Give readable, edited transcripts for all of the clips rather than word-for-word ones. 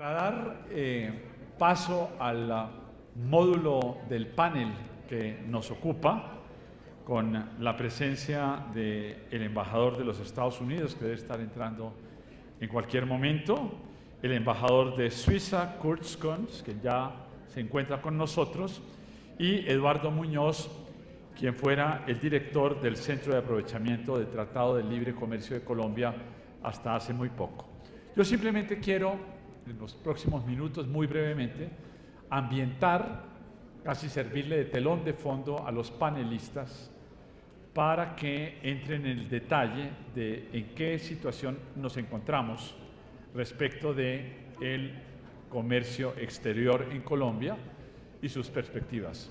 Para dar paso al módulo del panel que nos ocupa, con la presencia del embajador de los Estados Unidos, que debe estar entrando en cualquier momento, el embajador de Suiza, Kurt Skons, que ya se encuentra con nosotros, y Eduardo Muñoz, quien fuera el director del Centro de Aprovechamiento del Tratado de Libre Comercio de Colombia hasta hace muy poco. Yo simplemente quiero, en los próximos minutos, muy brevemente, ambientar, casi servirle de telón de fondo a los panelistas para que entren en el detalle de en qué situación nos encontramos respecto del comercio exterior en Colombia y sus perspectivas.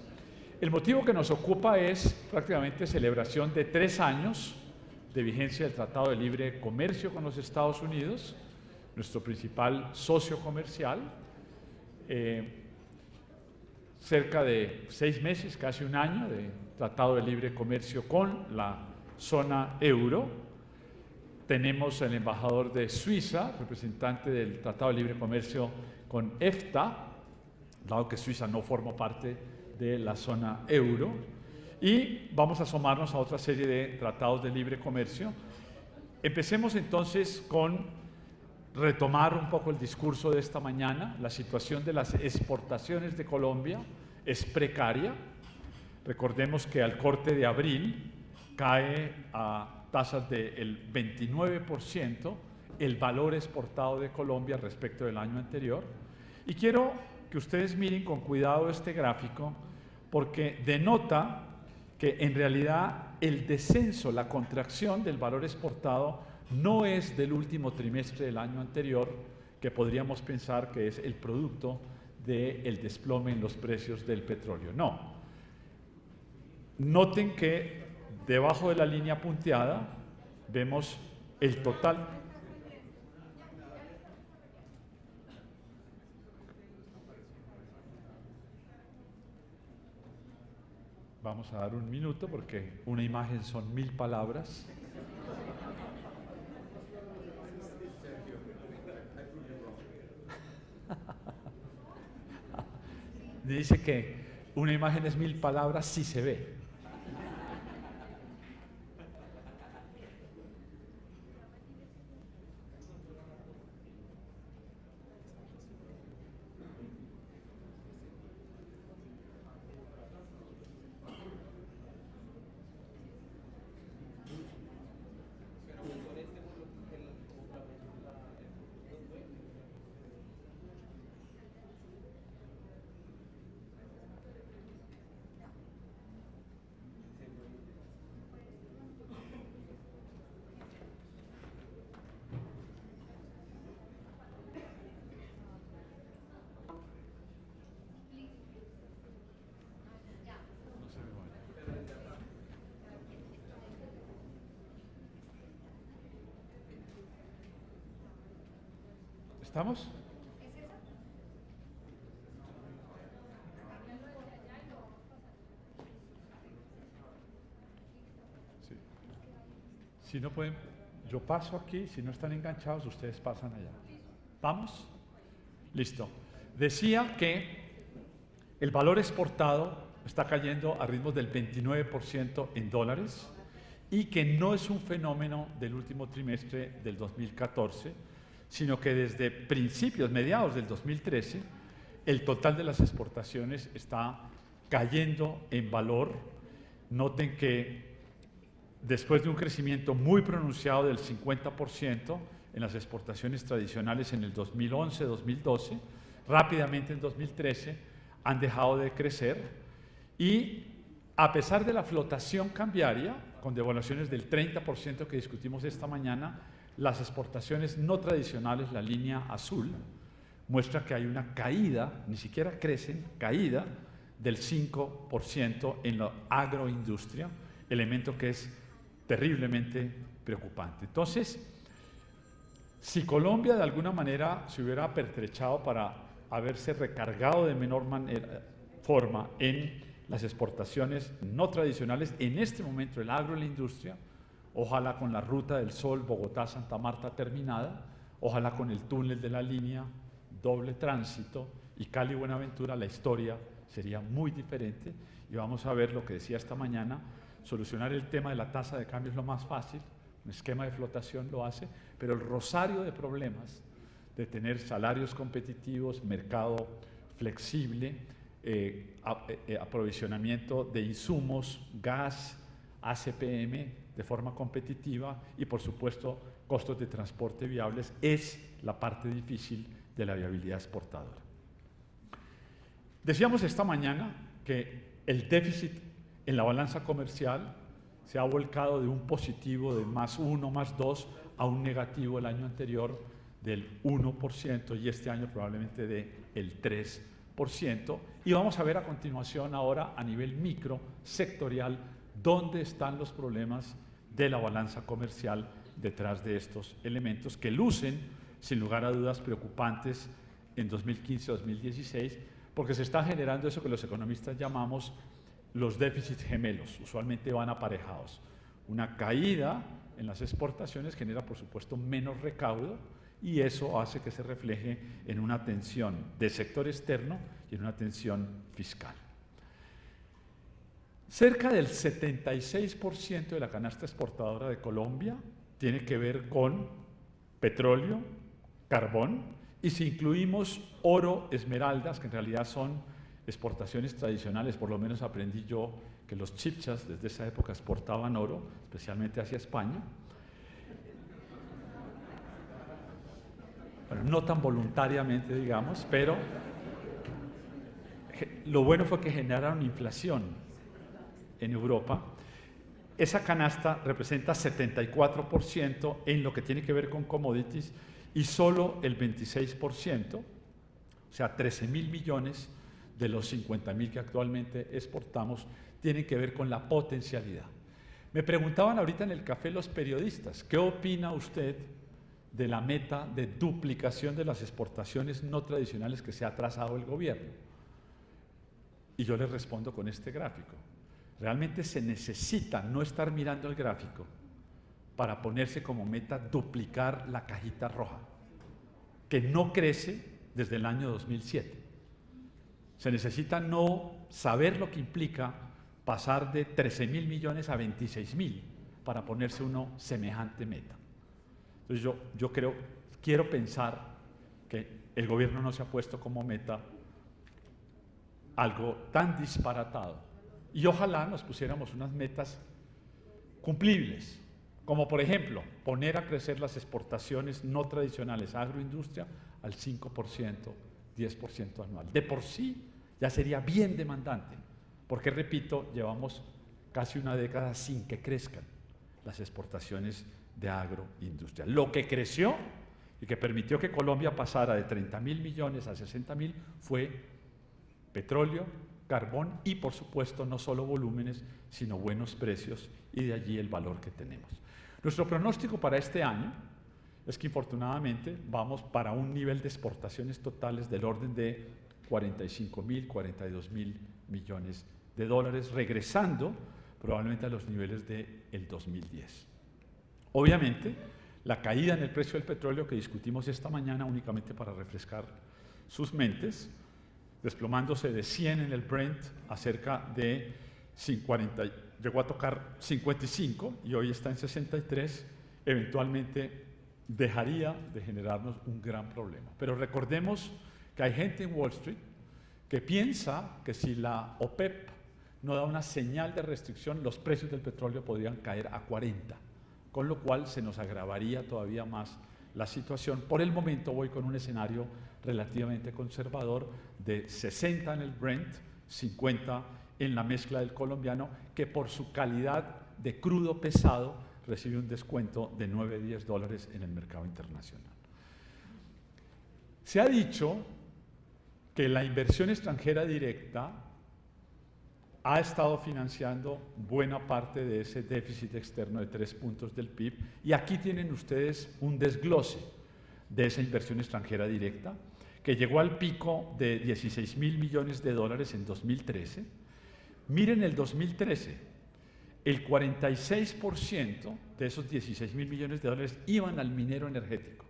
El motivo que nos ocupa es prácticamente celebración de 3 años de vigencia del Tratado de Libre Comercio con los Estados Unidos, nuestro principal socio comercial, cerca de 6 meses, casi un año de Tratado de Libre Comercio con la zona euro. Tenemos el embajador de Suiza, representante del Tratado de Libre Comercio con EFTA, dado que Suiza no forma parte de la zona euro, y vamos a asomarnos a otra serie de tratados de libre comercio. Empecemos entonces con retomar un poco el discurso de esta mañana. La situación de las exportaciones de Colombia es precaria. Recordemos que al corte de abril cae a tasas del 29% el valor exportado de Colombia respecto del año anterior. Y quiero que ustedes miren con cuidado este gráfico, porque denota que en realidad el descenso, la contracción del valor exportado no es del último trimestre del año anterior, que podríamos pensar que es el producto del desplome en los precios del petróleo. No. Noten que debajo de la línea punteada vemos el total. Vamos a dar un minuto porque una imagen son 1000 palabras. Dice que una imagen es 1000 palabras si se ve. ¿Estamos? Sí. Si no pueden, yo paso aquí, si no están enganchados, ustedes pasan allá. ¿Vamos? Listo. Decía que el valor exportado está cayendo a ritmos del 29% en dólares y que no es un fenómeno del último trimestre del 2014, sino que desde principios, mediados del 2013, el total de las exportaciones está cayendo en valor. Noten que después de un crecimiento muy pronunciado del 50% en las exportaciones tradicionales en el 2011-2012, rápidamente en 2013 han dejado de crecer, y a pesar de la flotación cambiaria, con devaluaciones del 30% que discutimos esta mañana, las exportaciones no tradicionales, la línea azul, muestra que hay una caída, ni siquiera crecen, caída del 5% en la agroindustria, elemento que es terriblemente preocupante. Entonces, si Colombia de alguna manera se hubiera pertrechado para haberse recargado de menor forma en las exportaciones no tradicionales, en este momento el agro y la industria, ojalá con la ruta del Sol Bogotá-Santa Marta terminada, ojalá con el túnel de la línea doble tránsito y Cali-Buenaventura, la historia sería muy diferente. Y vamos a ver lo que decía esta mañana, solucionar el tema de la tasa de cambio es lo más fácil, un esquema de flotación lo hace, pero el rosario de problemas de tener salarios competitivos, mercado flexible, aprovisionamiento de insumos, gas, ACPM de forma competitiva y por supuesto costos de transporte viables es la parte difícil de la viabilidad exportadora. Decíamos esta mañana que el déficit en la balanza comercial se ha volcado de un positivo de +1, +2 a un negativo el año anterior del 1% y este año probablemente del 3%. Y vamos a ver a continuación ahora a nivel micro, sectorial, dónde están los problemas de la balanza comercial detrás de estos elementos que lucen, sin lugar a dudas, preocupantes en 2015-2016, porque se está generando eso que los economistas llamamos los déficits gemelos, usualmente van aparejados. Una caída en las exportaciones genera, por supuesto, menos recaudo y eso hace que se refleje en una tensión de sector externo y en una tensión fiscal. Cerca del 76% de la canasta exportadora de Colombia tiene que ver con petróleo, carbón, y si incluimos oro, esmeraldas, que en realidad son exportaciones tradicionales, por lo menos aprendí yo que los chipchas desde esa época exportaban oro, especialmente hacia España. Bueno, no tan voluntariamente, digamos, pero lo bueno fue que generaron inflación en Europa. Esa canasta representa 74% en lo que tiene que ver con commodities y solo el 26%, o sea, 13.000 millones de los 50.000 que actualmente exportamos, tienen que ver con la potencialidad. Me preguntaban ahorita en el café los periodistas, ¿qué opina usted de la meta de duplicación de las exportaciones no tradicionales que se ha trazado el gobierno? Y yo les respondo con este gráfico. Realmente se necesita no estar mirando el gráfico para ponerse como meta duplicar la cajita roja, que no crece desde el año 2007. Se necesita no saber lo que implica pasar de 13.000 millones a 26.000 para ponerse uno semejante meta. Entonces yo quiero pensar que el gobierno no se ha puesto como meta algo tan disparatado. Y ojalá nos pusiéramos unas metas cumplibles, como por ejemplo, poner a crecer las exportaciones no tradicionales a agroindustria al 5%, 10% anual. De por sí ya sería bien demandante, porque repito, llevamos casi una década sin que crezcan las exportaciones de agroindustria. Lo que creció y que permitió que Colombia pasara de 30.000 millones a 60.000 fue petróleo, carbón y por supuesto no solo volúmenes, sino buenos precios y de allí el valor que tenemos. Nuestro pronóstico para este año es que infortunadamente vamos para un nivel de exportaciones totales del orden de 45.000, 42.000 millones de dólares, regresando probablemente a los niveles del 2010. Obviamente, la caída en el precio del petróleo que discutimos esta mañana, únicamente para refrescar sus mentes, desplomándose de 100 en el Brent a cerca de 50, llegó a tocar 55 y hoy está en 63, eventualmente dejaría de generarnos un gran problema. Pero recordemos que hay gente en Wall Street que piensa que si la OPEP no da una señal de restricción, los precios del petróleo podrían caer a 40, con lo cual se nos agravaría todavía más la situación. Por el momento voy con un escenario relativamente conservador de 60 en el Brent, 50 en la mezcla del colombiano, que por su calidad de crudo pesado recibe un descuento de $9-10 en el mercado internacional. Se ha dicho que la inversión extranjera directa ha estado financiando buena parte de ese déficit externo de 3 puntos del PIB y aquí tienen ustedes un desglose de esa inversión extranjera directa que llegó al pico de 16.000 millones de dólares en 2013. Miren el 2013, el 46% de esos 16.000 millones de dólares iban al minero energético.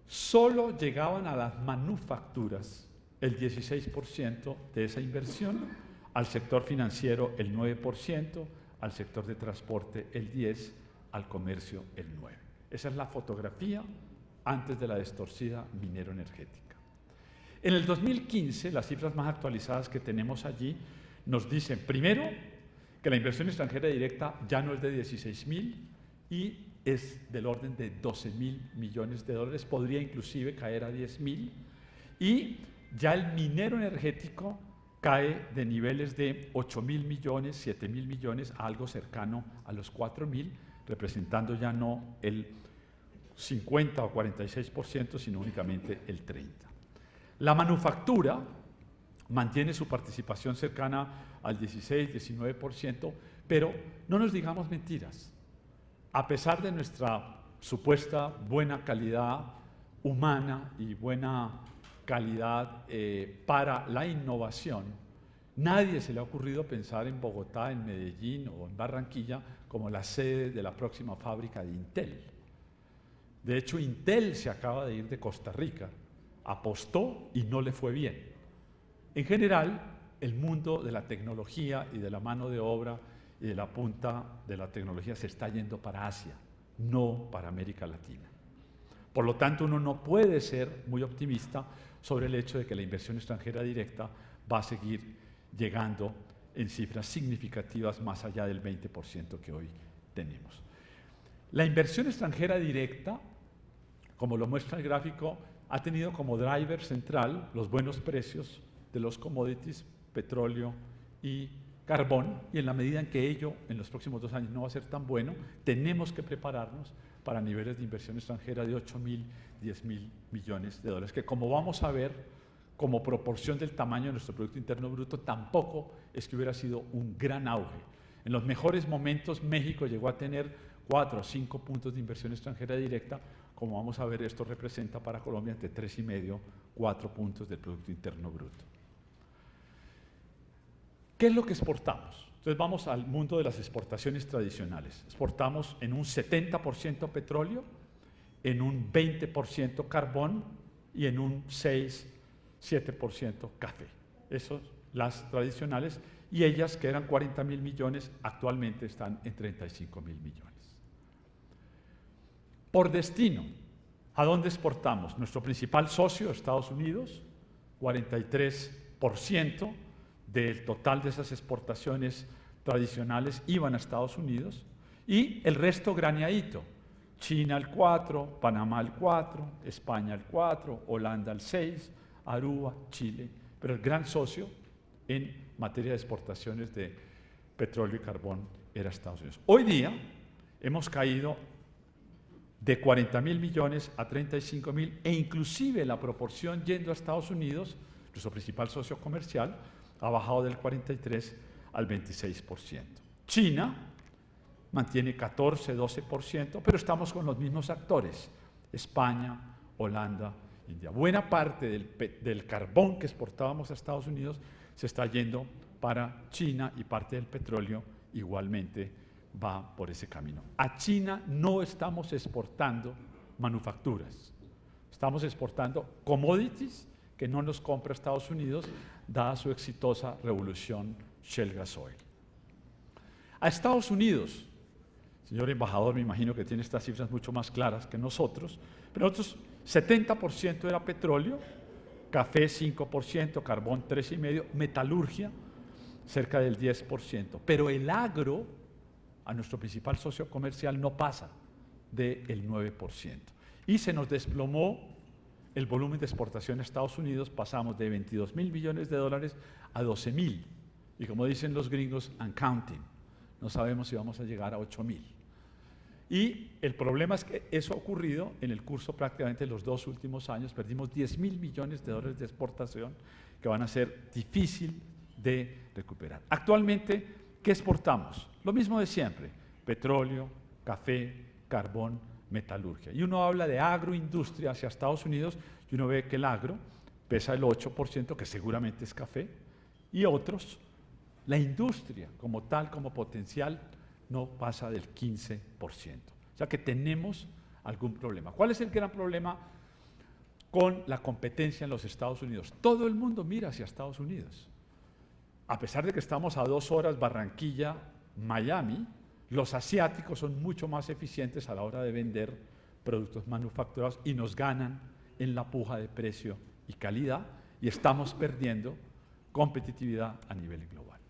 solo llegaban a las manufacturas el 16% de esa inversión, al sector financiero el 9%, al sector de transporte el 10%, al comercio el 9%. Esa es la fotografía antes de la distorsida minero-energética. En el 2015, las cifras más actualizadas que tenemos allí nos dicen, primero, que la inversión extranjera directa ya no es de 16.000 y es del orden de 12.000 millones de dólares, podría inclusive caer a 10.000, y ya el minero energético cae de niveles de 8.000 millones, 7.000 millones, a algo cercano a los 4.000, representando ya no el 50 o 46%, sino únicamente el 30%. La manufactura mantiene su participación cercana al 16-19%, pero no nos digamos mentiras. A pesar de nuestra supuesta buena calidad humana y buena calidad para la innovación, nadie se le ha ocurrido pensar en Bogotá, en Medellín o en Barranquilla como la sede de la próxima fábrica de Intel. De hecho, Intel se acaba de ir de Costa Rica, apostó y no le fue bien. En general, el mundo de la tecnología y de la mano de obra y de la punta de la tecnología se está yendo para Asia, no para América Latina. Por lo tanto, uno no puede ser muy optimista sobre el hecho de que la inversión extranjera directa va a seguir llegando en cifras significativas más allá del 20% que hoy tenemos. La inversión extranjera directa, como lo muestra el gráfico, ha tenido como driver central los buenos precios de los commodities, petróleo y carbón, y en la medida en que ello en los próximos 2 años no va a ser tan bueno, tenemos que prepararnos para niveles de inversión extranjera de 8.000, 10.000 millones de dólares, que como vamos a ver, como proporción del tamaño de nuestro Producto Interno Bruto, tampoco es que hubiera sido un gran auge. En los mejores momentos, México llegó a tener 4 o 5 puntos de inversión extranjera directa. Como vamos a ver, esto representa para Colombia entre 3,5 y 4 puntos del Producto Interno Bruto. ¿Qué es lo que exportamos? Entonces vamos al mundo de las exportaciones tradicionales. Exportamos en un 70% petróleo, en un 20% carbón y en un 6-7% café. Esas las tradicionales, y ellas, que eran 40.000 millones, actualmente están en 35.000 millones. Por destino, ¿a dónde exportamos? Nuestro principal socio, Estados Unidos, 43% del total de esas exportaciones tradicionales iban a Estados Unidos, y el resto graneadito: China el 4%, Panamá el 4%, España el 4%, Holanda el 6%, Aruba, Chile, pero el gran socio en materia de exportaciones de petróleo y carbón era Estados Unidos. Hoy día hemos caído de 40.000 millones a 35.000, e inclusive la proporción yendo a Estados Unidos, nuestro principal socio comercial, ha bajado del 43% al 26%. China mantiene 14-12%, pero estamos con los mismos actores: España, Holanda, India. Buena parte del carbón que exportábamos a Estados Unidos se está yendo para China, y parte del petróleo igualmente va por ese camino. A China no estamos exportando manufacturas, estamos exportando commodities que no nos compra Estados Unidos, dada su exitosa revolución Shell Gas Oil. A Estados Unidos, señor embajador, me imagino que tiene estas cifras mucho más claras que nosotros, pero nosotros 70% era petróleo, café 5%, carbón 3,5%, metalurgia cerca del 10%, pero el agro, a nuestro principal socio comercial, no pasa del 9%. Y se nos desplomó el volumen de exportación a Estados Unidos, pasamos de 22.000 millones de dólares a 12.000. Y como dicen los gringos, and counting, no sabemos si vamos a llegar a 8.000. Y el problema es que eso ha ocurrido en el curso prácticamente de los 2 últimos años. Perdimos 10.000 millones de dólares de exportación que van a ser difícil de recuperar. Actualmente, ¿qué exportamos? Lo mismo de siempre: petróleo, café, carbón, metalurgia. Y uno habla de agroindustria hacia Estados Unidos y uno ve que el agro pesa el 8%, que seguramente es café, y otros, la industria como tal, como potencial, no pasa del 15%. O sea que tenemos algún problema. ¿Cuál es el gran problema con la competencia en los Estados Unidos. Todo el mundo mira hacia Estados Unidos. A pesar de que estamos a 2 horas Barranquilla, Miami, los asiáticos son mucho más eficientes a la hora de vender productos manufacturados y nos ganan en la puja de precio y calidad y estamos perdiendo competitividad a nivel global.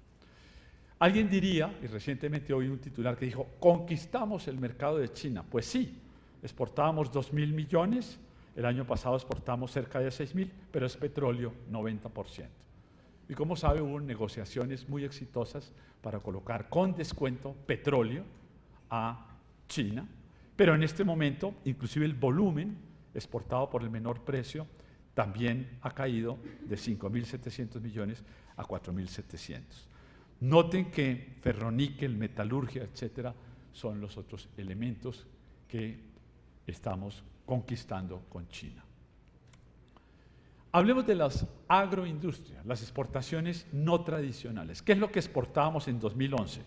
Alguien diría, y recientemente oí un titular que dijo, conquistamos el mercado de China. Pues sí, exportábamos 2.000 millones, el año pasado exportamos cerca de 6.000, pero es petróleo 90%. Y como sabe, hubo negociaciones muy exitosas para colocar con descuento petróleo a China, pero en este momento, inclusive el volumen exportado por el menor precio también ha caído de 5.700 millones a 4.700. Noten que ferroníquel, metalurgia, etcétera, son los otros elementos que estamos conquistando con China. Hablemos de las agroindustrias, las exportaciones no tradicionales. ¿Qué es lo que exportábamos en 2011?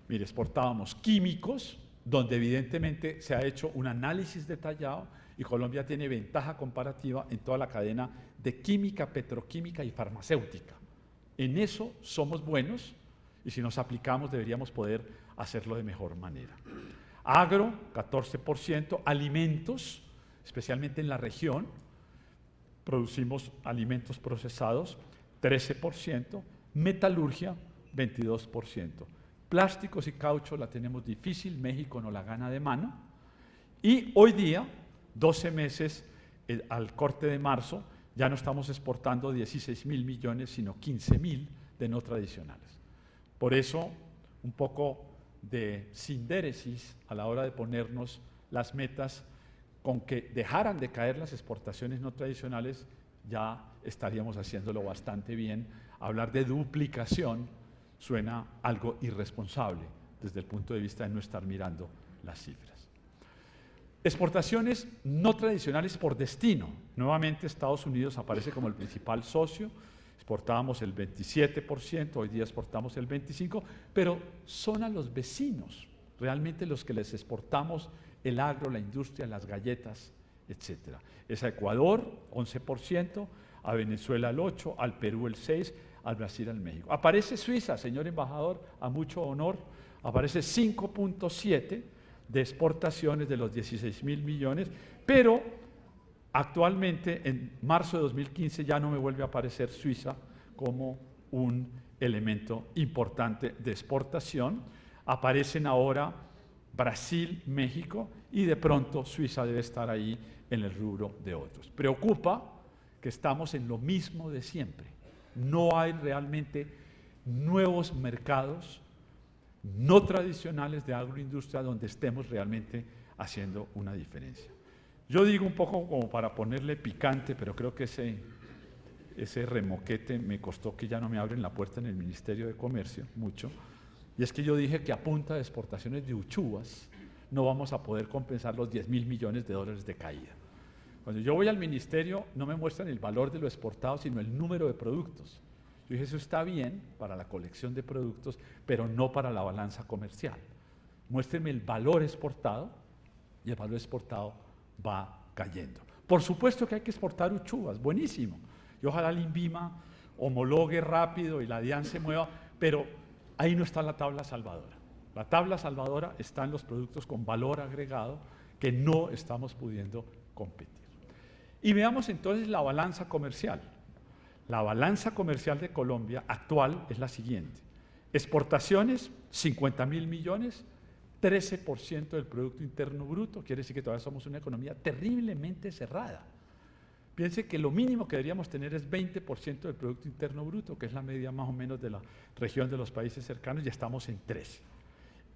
Mire, exportábamos químicos, donde evidentemente se ha hecho un análisis detallado y Colombia tiene ventaja comparativa en toda la cadena de química, petroquímica y farmacéutica. En eso somos buenos y si nos aplicamos deberíamos poder hacerlo de mejor manera. Agro, 14%, alimentos, especialmente en la región, producimos alimentos procesados, 13%, metalurgia, 22%. Plásticos y caucho la tenemos difícil, México no la gana de mano. Y hoy día, 12 meses al corte de marzo, ya no estamos exportando 16.000 millones, sino 15.000 de no tradicionales. Por eso, un poco de sindéresis a la hora de ponernos las metas, con que dejaran de caer las exportaciones no tradicionales, ya estaríamos haciéndolo bastante bien. Hablar de duplicación suena algo irresponsable desde el punto de vista de no estar mirando las cifras. Exportaciones no tradicionales por destino. Nuevamente Estados Unidos aparece como el principal socio. Exportábamos el 27%, hoy día exportamos el 25%, pero son a los vecinos realmente los que les exportamos el agro, la industria, las galletas, etc. Es a Ecuador, 11%, a Venezuela el 8%, al Perú el 6%, al Brasil al México. Aparece Suiza, señor embajador, a mucho honor, aparece 5.7% de exportaciones de los 16.000 millones, pero actualmente en marzo de 2015 ya no me vuelve a aparecer Suiza como un elemento importante de exportación. Aparecen ahora Brasil, México y de pronto Suiza debe estar ahí en el rubro de otros. Preocupa que estamos en lo mismo de siempre. No hay realmente nuevos mercados no tradicionales de agroindustria donde estemos realmente haciendo una diferencia. Yo digo un poco como para ponerle picante, pero creo que ese remoquete me costó que ya no me abren la puerta en el Ministerio de Comercio mucho. Y es que yo dije que a punta de exportaciones de uchuvas no vamos a poder compensar los 10.000 millones de dólares de caída. Cuando yo voy al ministerio no me muestran el valor de lo exportado, sino el número de productos. Yo dije, eso está bien para la colección de productos, pero no para la balanza comercial. Muéstrenme el valor exportado y el valor exportado va cayendo. Por supuesto que hay que exportar uchuvas, buenísimo. Y ojalá el INVIMA homologue rápido y la DIAN se mueva, pero ahí no está la tabla salvadora. La tabla salvadora está en los productos con valor agregado que no estamos pudiendo competir. Y veamos entonces la balanza comercial. La balanza comercial de Colombia actual es la siguiente. Exportaciones, 50.000 millones, 13% del Producto Interno Bruto, quiere decir que todavía somos una economía terriblemente cerrada. Piense que lo mínimo que deberíamos tener es 20% del Producto Interno Bruto, que es la media más o menos de la región de los países cercanos, y estamos en 13%.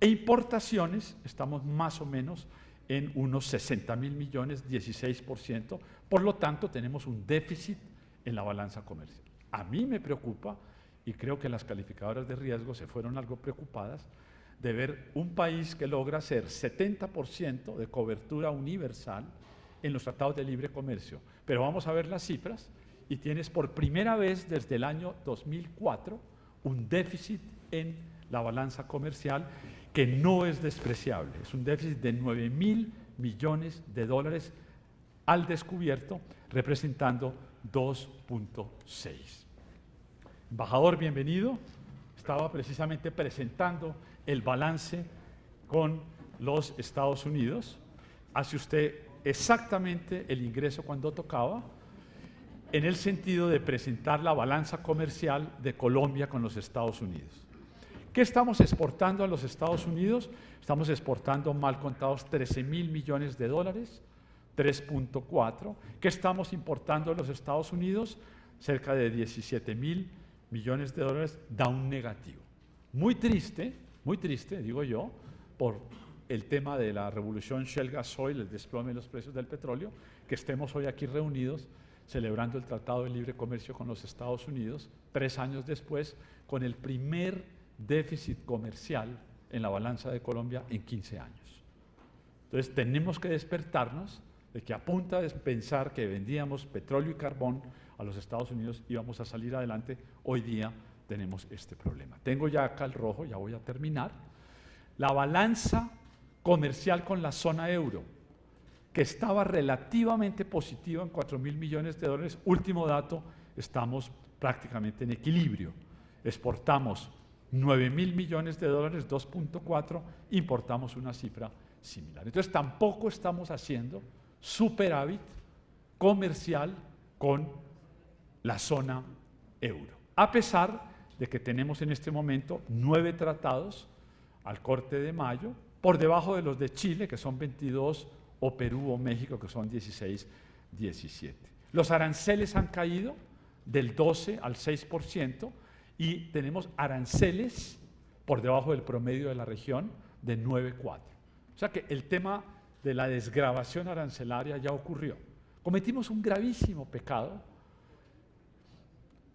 E importaciones, estamos más o menos en unos 60.000 millones, 16%, por lo tanto tenemos un déficit en la balanza comercial. A mí me preocupa, y creo que las calificadoras de riesgo se fueron algo preocupadas, de ver un país que logra hacer 70% de cobertura universal en los tratados de libre comercio. Pero vamos a ver las cifras, y tienes por primera vez desde el año 2004 un déficit en la balanza comercial que no es despreciable. Es un déficit de 9.000 millones de dólares al descubierto, representando 2.6. Embajador, bienvenido. Estaba precisamente presentando el balance con los Estados Unidos. Hace usted exactamente el ingreso cuando tocaba, en el sentido de presentar la balanza comercial de Colombia con los Estados Unidos. ¿Qué estamos exportando a los Estados Unidos? Estamos exportando, mal contados, 13.000 millones de dólares, 3.4. ¿Qué estamos importando a los Estados Unidos? Cerca de 17.000 millones de dólares, da un negativo. Muy triste, digo yo, por el tema de la revolución Shell Gas Oil, el desplome de los precios del petróleo, que estemos hoy aquí reunidos celebrando el Tratado de Libre Comercio con los Estados Unidos, 3 años después, con el primer déficit comercial en la balanza de Colombia en 15 años. Entonces tenemos que despertarnos de que a punta de pensar que vendíamos petróleo y carbón a los Estados Unidos íbamos a salir adelante, hoy día tenemos este problema. Tengo ya acá el rojo, ya voy a terminar. La balanza comercial con la zona euro, que estaba relativamente positiva en 4.000 millones de dólares, último dato, estamos prácticamente en equilibrio. Exportamos 9.000 millones de dólares, 2.4, importamos una cifra similar. Entonces tampoco estamos haciendo superávit comercial con la zona euro, a pesar de que tenemos en este momento 9 tratados al corte de mayo, por debajo de los de Chile, que son 22, o Perú o México, que son 16, 17. Los aranceles han caído del 12 al 6% y tenemos aranceles por debajo del promedio de la región de 9,4. O sea que el tema de la desgravación arancelaria ya ocurrió. Cometimos un gravísimo pecado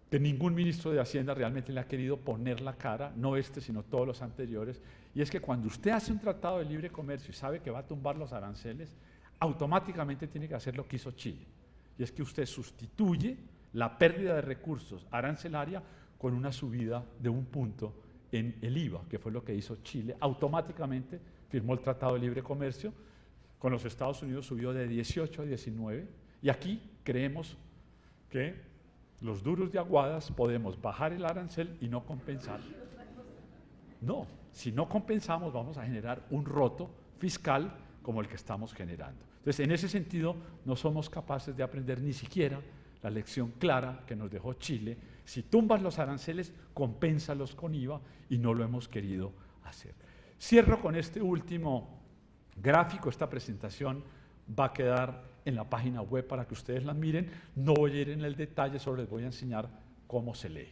que ningún ministro de Hacienda realmente le ha querido poner la cara, no este, sino todos los anteriores, y es que cuando usted hace un tratado de libre comercio y sabe que va a tumbar los aranceles, automáticamente tiene que hacer lo que hizo Chile, y es que usted sustituye la pérdida de recursos arancelaria con una subida de 1 punto en el IVA, que fue lo que hizo Chile. Automáticamente firmó el Tratado de Libre Comercio, con los Estados Unidos subió de 18 a 19, y aquí creemos que los duros de Aguadas podemos bajar el arancel y no compensar. No, si no compensamos vamos a generar un roto fiscal como el que estamos generando. Entonces, en ese sentido, no somos capaces de aprender ni siquiera la lección clara que nos dejó Chile. Si tumbas los aranceles, compénsalos con IVA, y no lo hemos querido hacer. Cierro con este último gráfico. Esta presentación va a quedar en la página web para que ustedes la miren. No voy a ir en el detalle, solo les voy a enseñar cómo se lee.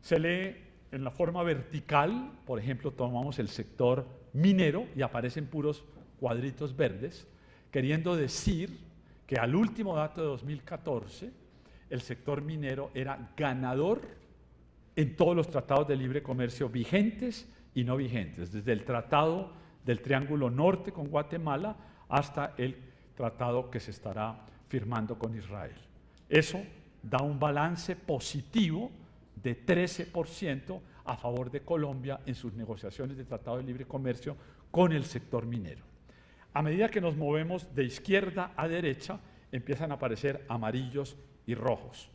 Se lee en la forma vertical. Por ejemplo, tomamos el sector minero y aparecen puros cuadritos verdes, queriendo decir que al último dato de 2014, el sector minero era ganador en todos los tratados de libre comercio vigentes y no vigentes, desde el Tratado del Triángulo Norte con Guatemala hasta el tratado que se estará firmando con Israel. Eso da un balance positivo de 13% a favor de Colombia en sus negociaciones de tratado de libre comercio con el sector minero. A medida que nos movemos de izquierda a derecha, empiezan a aparecer amarillos y rojos.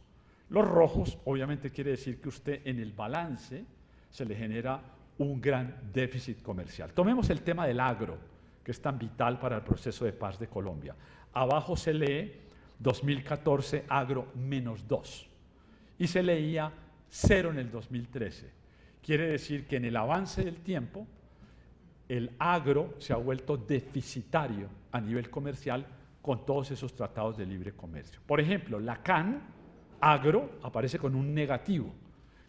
Los rojos, obviamente, quiere decir que usted en el balance se le genera un gran déficit comercial. Tomemos el tema del agro, que es tan vital para el proceso de paz de Colombia. Abajo se lee 2014 agro -2 y se leía 0 en el 2013. Quiere decir que en el avance del tiempo el agro se ha vuelto deficitario a nivel comercial con todos esos tratados de libre comercio. Por ejemplo, la CAN, agro, aparece con un negativo,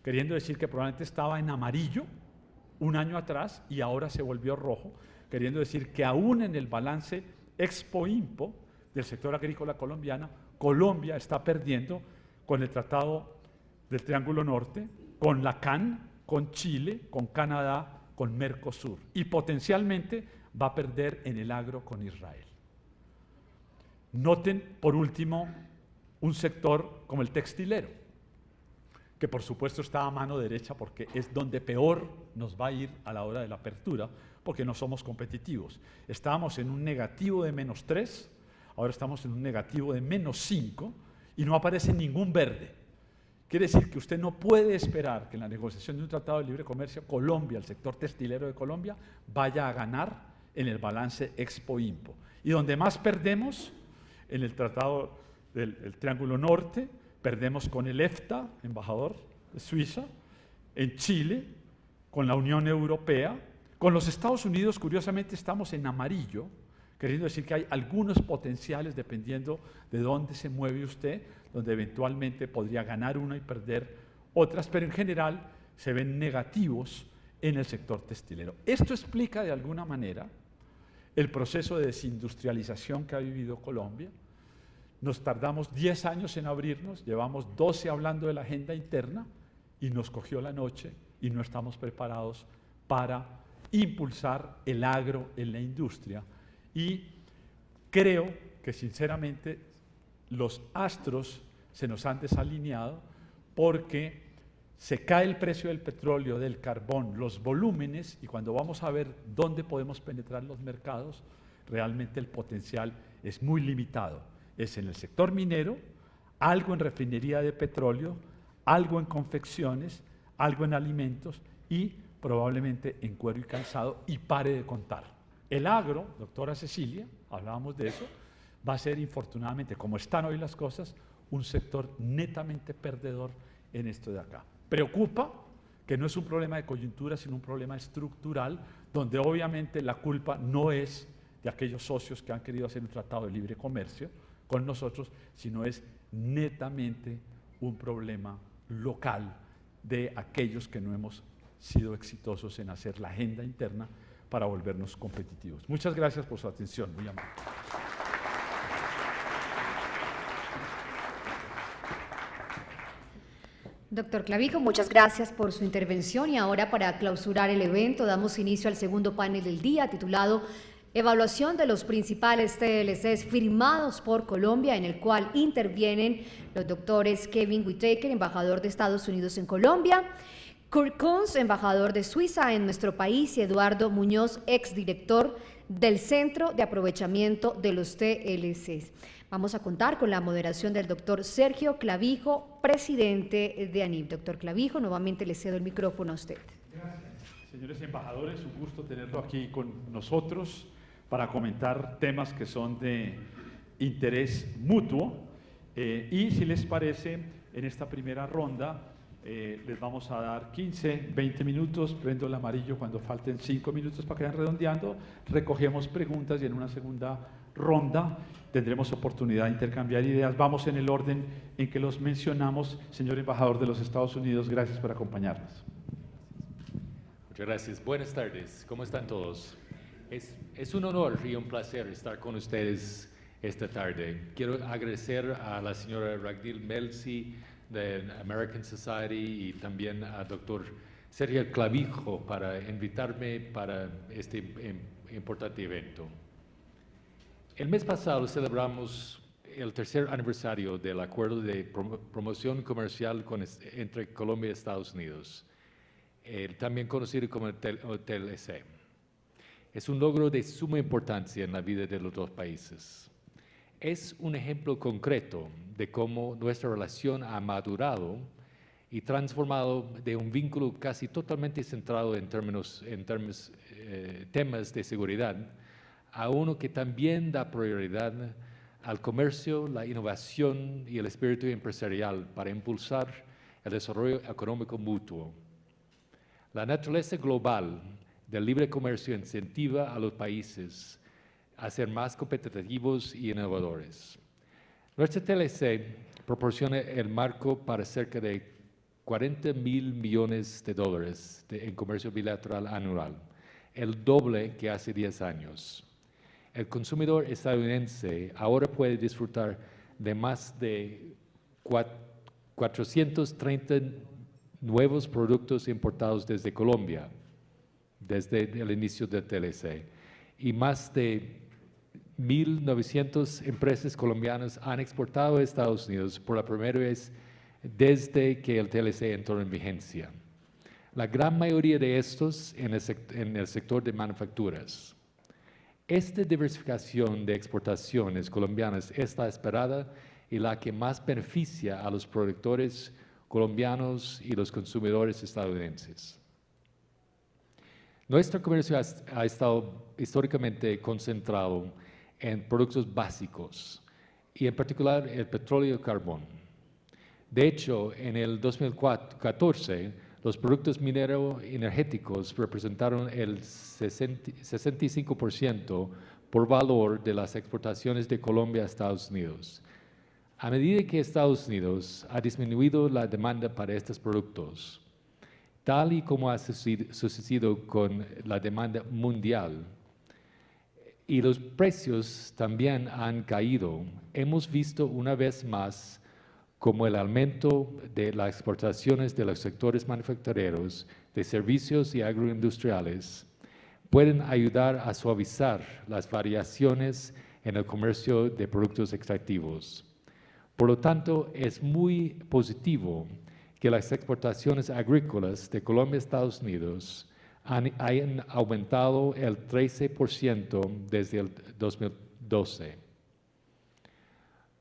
queriendo decir que probablemente estaba en amarillo un año atrás y ahora se volvió rojo, queriendo decir que aún en el balance expo-impo del sector agrícola colombiano, Colombia está perdiendo con el Tratado del Triángulo Norte, con la CAN, con Chile, con Canadá, con Mercosur, y potencialmente va a perder en el agro con Israel. Noten, por último, un sector como el textilero, que por supuesto está a mano derecha porque es donde peor nos va a ir a la hora de la apertura, porque no somos competitivos. Estábamos en un negativo de -3, ahora estamos en un negativo de -5 y no aparece ningún verde. Quiere decir que usted no puede esperar que en la negociación de un tratado de libre comercio Colombia, el sector textilero de Colombia, vaya a ganar en el balance Expo-Impo. Y donde más perdemos, en el tratado del Triángulo Norte, perdemos con el EFTA, embajador de Suiza, en Chile, con la Unión Europea, con los Estados Unidos, curiosamente estamos en amarillo, queriendo decir que hay algunos potenciales dependiendo de dónde se mueve usted, donde eventualmente podría ganar una y perder otras, pero en general se ven negativos en el sector textilero. Esto explica de alguna manera el proceso de desindustrialización que ha vivido Colombia. Nos tardamos 10 años en abrirnos, llevamos 12 hablando de la agenda interna y nos cogió la noche y no estamos preparados para impulsar el agro en la industria. Y creo que sinceramente los astros se nos han desalineado porque se cae el precio del petróleo, del carbón, los volúmenes, y cuando vamos a ver dónde podemos penetrar los mercados, realmente el potencial es muy limitado. Es en el sector minero, algo en refinería de petróleo, algo en confecciones, algo en alimentos y probablemente en cuero y calzado, y pare de contar. El agro, doctora Cecilia, hablábamos de eso, va a ser infortunadamente, como están hoy las cosas, un sector netamente perdedor en esto de acá. Preocupa que no es un problema de coyuntura, sino un problema estructural, donde obviamente la culpa no es de aquellos socios que han querido hacer un tratado de libre comercio con nosotros, sino es netamente un problema local de aquellos que no hemos sido exitosos en hacer la agenda interna para volvernos competitivos. Muchas gracias por su atención, muy amable. Doctor Clavijo, muchas gracias por su intervención y ahora para clausurar el evento damos inicio al segundo panel del día titulado Evaluación de los principales TLCs firmados por Colombia, en el cual intervienen los doctores Kevin Whitaker, embajador de Estados Unidos en Colombia, Kurt Kunz, embajador de Suiza en nuestro país, y Eduardo Muñoz, exdirector del Centro de Aprovechamiento de los TLCs. Vamos a contar con la moderación del doctor Sergio Clavijo, presidente de ANIP. Doctor Clavijo, nuevamente le cedo el micrófono a usted. Gracias. Señores embajadores, un gusto tenerlo aquí con nosotros para comentar temas que son de interés mutuo. Y si les parece, en esta primera ronda les vamos a dar 15, 20 minutos, prendo el amarillo cuando falten 5 minutos para que vayan redondeando, recogemos preguntas y en una segunda ronda tendremos oportunidad de intercambiar ideas. Vamos en el orden en que los mencionamos. Señor embajador de los Estados Unidos, gracias por acompañarnos. Muchas gracias. Buenas tardes. ¿Cómo están todos? Es un honor y un placer estar con ustedes esta tarde. Quiero agradecer a la señora Ragdil Melzi de American Society y también al doctor Sergio Clavijo para invitarme para este importante evento. El mes pasado celebramos el tercer aniversario del acuerdo de promoción comercial entre Colombia y Estados Unidos, también conocido como el TLC. Es un logro de suma importancia en la vida de los dos países. Es un ejemplo concreto de cómo nuestra relación ha madurado y transformado de un vínculo casi totalmente centrado en temas de seguridad a uno que también da prioridad al comercio, la innovación y el espíritu empresarial para impulsar el desarrollo económico mutuo. La naturaleza global del libre comercio incentiva a los países a ser más competitivos y innovadores. Nuestra TLC proporciona el marco para cerca de $40 mil millones en comercio bilateral anual, el doble que hace 10 años. El consumidor estadounidense ahora puede disfrutar de más de 430 nuevos productos importados desde Colombia, desde el inicio del TLC, y más de 1.900 empresas colombianas han exportado a Estados Unidos por la primera vez desde que el TLC entró en vigencia. La gran mayoría de estos en el sector de manufacturas. Esta diversificación de exportaciones colombianas es la esperada y la que más beneficia a los productores colombianos y los consumidores estadounidenses. Nuestro comercio ha estado históricamente concentrado en productos básicos y en particular el petróleo y el carbón. De hecho, en el 2014, los productos minero-energéticos representaron el 65% por valor de las exportaciones de Colombia a Estados Unidos. A medida que Estados Unidos ha disminuido la demanda para estos productos, tal y como ha sucedido con la demanda mundial, y los precios también han caído, hemos visto una vez más como el aumento de las exportaciones de los sectores manufactureros, de servicios y agroindustriales pueden ayudar a suavizar las variaciones en el comercio de productos extractivos. Por lo tanto, es muy positivo que las exportaciones agrícolas de Colombia a Estados Unidos hayan aumentado el 13% desde el 2012.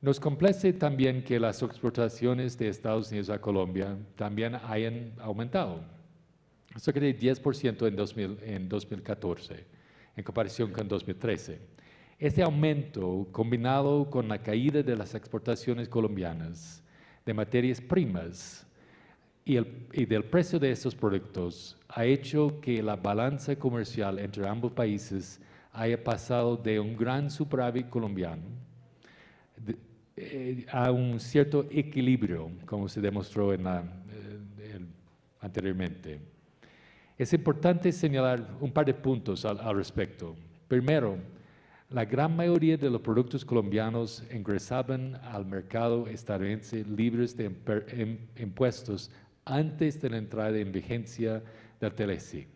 Nos complace también que las exportaciones de Estados Unidos a Colombia también hayan aumentado, cerca de 10% en 2014, en comparación con 2013. Este aumento, combinado con la caída de las exportaciones colombianas de materias primas y del precio de estos productos, ha hecho que la balanza comercial entre ambos países haya pasado de un gran superávit colombiano a un cierto equilibrio, como se demostró anteriormente. Es importante señalar un par de puntos al respecto. Primero, la gran mayoría de los productos colombianos ingresaban al mercado estadounidense libres de impuestos antes de la entrada en vigencia del TLC.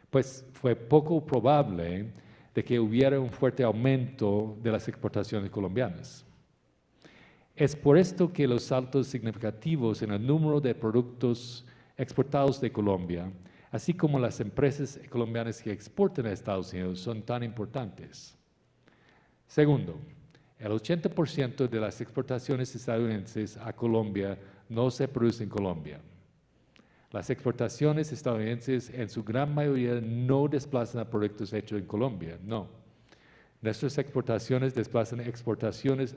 Pues fue poco probable de que hubiera un fuerte aumento de las exportaciones colombianas. Es por esto que los saltos significativos en el número de productos exportados de Colombia, así como las empresas colombianas que exportan a Estados Unidos, son tan importantes. Segundo, el 80% de las exportaciones estadounidenses a Colombia no se producen en Colombia. Las exportaciones estadounidenses en su gran mayoría no desplazan a productos hechos en Colombia, no. Nuestras exportaciones desplazan exportaciones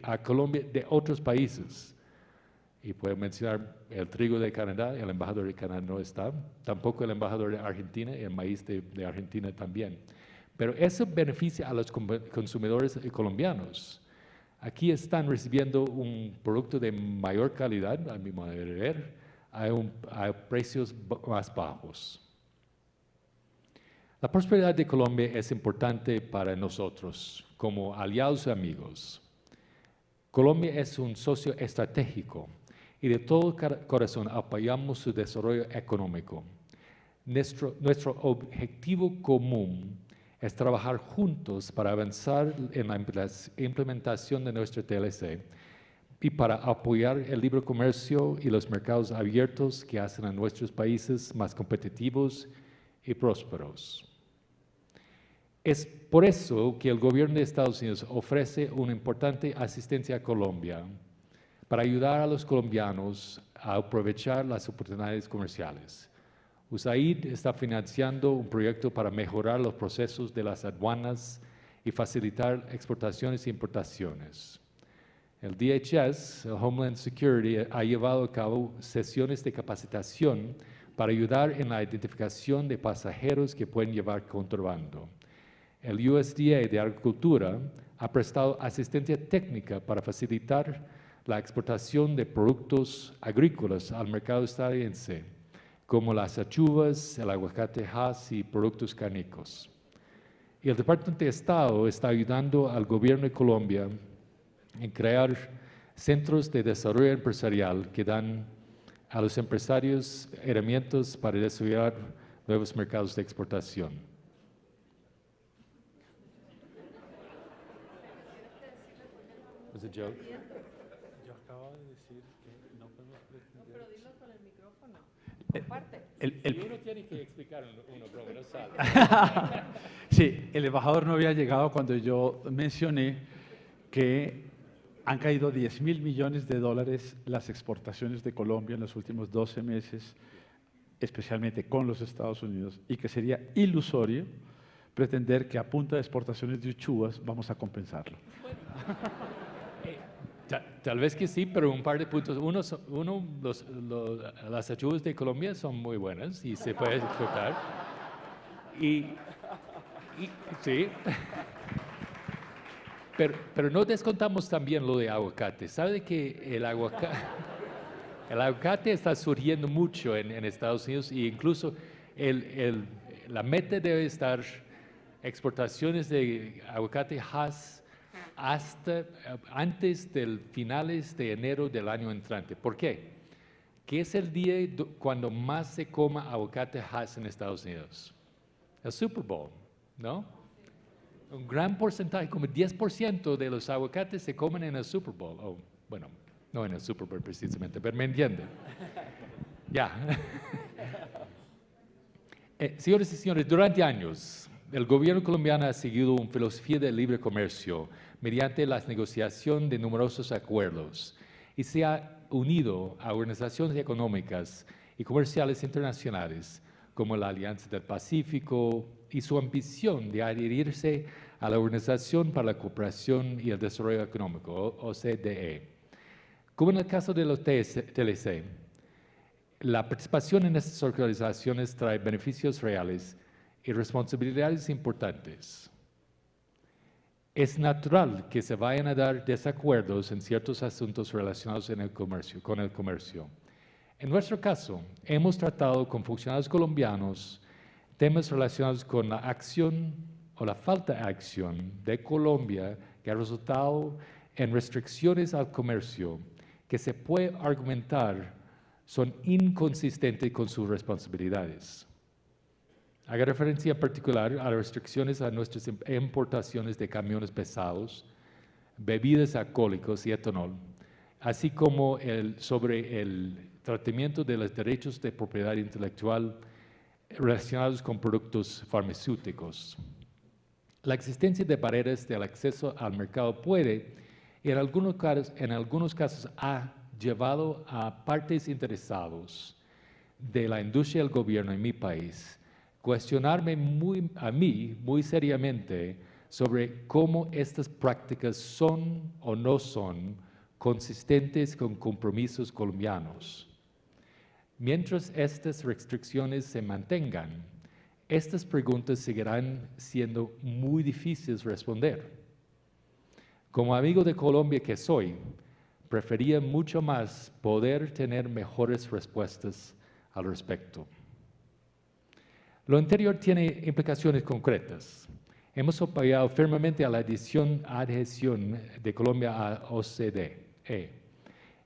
a Colombia de otros países. Y puedo mencionar el trigo de Canadá, el embajador de Canadá no está, tampoco el embajador de Argentina y el maíz de Argentina también. Pero eso beneficia a los consumidores colombianos. Aquí están recibiendo un producto de mayor calidad, a mi manera de ver, a precios más bajos. La prosperidad de Colombia es importante para nosotros como aliados y amigos. Colombia es un socio estratégico y de todo corazón apoyamos su desarrollo económico. Nuestro objetivo común es trabajar juntos para avanzar en la implementación de nuestra TLC y para apoyar el libre comercio y los mercados abiertos que hacen a nuestros países más competitivos y prósperos. Es por eso que el gobierno de Estados Unidos ofrece una importante asistencia a Colombia para ayudar a los colombianos a aprovechar las oportunidades comerciales. USAID está financiando un proyecto para mejorar los procesos de las aduanas y facilitar exportaciones e importaciones. El DHS, el Homeland Security, ha llevado a cabo sesiones de capacitación para ayudar en la identificación de pasajeros que pueden llevar contrabando. El USDA de Agricultura ha prestado asistencia técnica para facilitar la exportación de productos agrícolas al mercado estadounidense, como las achuvas, el aguacate Hass y productos cárnicos. Y el Departamento de Estado está ayudando al gobierno de Colombia en crear centros de desarrollo empresarial que dan a los empresarios herramientas para desarrollar nuevos mercados de exportación. Was it a joke? Yo acabo de decir que no podemos pretender. Pero dilo con el micrófono. el- uno tiene que explicar una broma, no sabe. Sí, el embajador no había llegado cuando yo mencioné que han caído 10.000 millones de dólares las exportaciones de Colombia en los últimos 12 meses, especialmente con los Estados Unidos, y que sería ilusorio pretender que a punta de exportaciones de uchuvas vamos a compensarlo. Tal vez que sí, pero un par de puntos. Las achuvas de Colombia son muy buenas y se puede disfrutar. Sí. Pero no descontamos también lo de aguacate. ¿Sabe que el aguacate está surgiendo mucho en Estados Unidos e incluso la meta debe estar exportaciones de aguacate Hass hasta antes del finales de enero del año entrante? ¿Por qué? ¿Qué es el día cuando más se coma aguacate Hass en Estados Unidos? El Super Bowl, ¿no? Un gran porcentaje, como 10% de los aguacates se comen en el Super Bowl. Oh, bueno, no en el Super Bowl precisamente, pero me entienden. Ya. Señores y señores, durante años, el gobierno colombiano ha seguido una filosofía de libre comercio mediante la negociación de numerosos acuerdos y se ha unido a organizaciones económicas y comerciales internacionales como la Alianza del Pacífico y su ambición de adherirse a la Organización para la Cooperación y el Desarrollo Económico, OCDE. Como en el caso de los TLC, la participación en estas organizaciones trae beneficios reales y responsabilidades importantes. Es natural que se vayan a dar desacuerdos en ciertos asuntos relacionados con el comercio. En nuestro caso, hemos tratado con funcionarios colombianos temas relacionados con la acción o la falta de acción de Colombia que ha resultado en restricciones al comercio que se puede argumentar son inconsistentes con sus responsabilidades. Haga referencia en particular a las restricciones a nuestras importaciones de camiones pesados, bebidas alcohólicas y etanol, así como sobre el tratamiento de los derechos de propiedad intelectual relacionados con productos farmacéuticos. La existencia de barreras del acceso al mercado puede, en algunos casos, ha llevado a partes interesadas de la industria y el gobierno en mi país cuestionarme muy seriamente sobre cómo estas prácticas son o no son consistentes con compromisos colombianos. Mientras estas restricciones se mantengan, estas preguntas seguirán siendo muy difíciles de responder. Como amigo de Colombia que soy, prefería mucho más poder tener mejores respuestas al respecto. Lo anterior tiene implicaciones concretas. Hemos apoyado firmemente a la adhesión de Colombia a OCDE.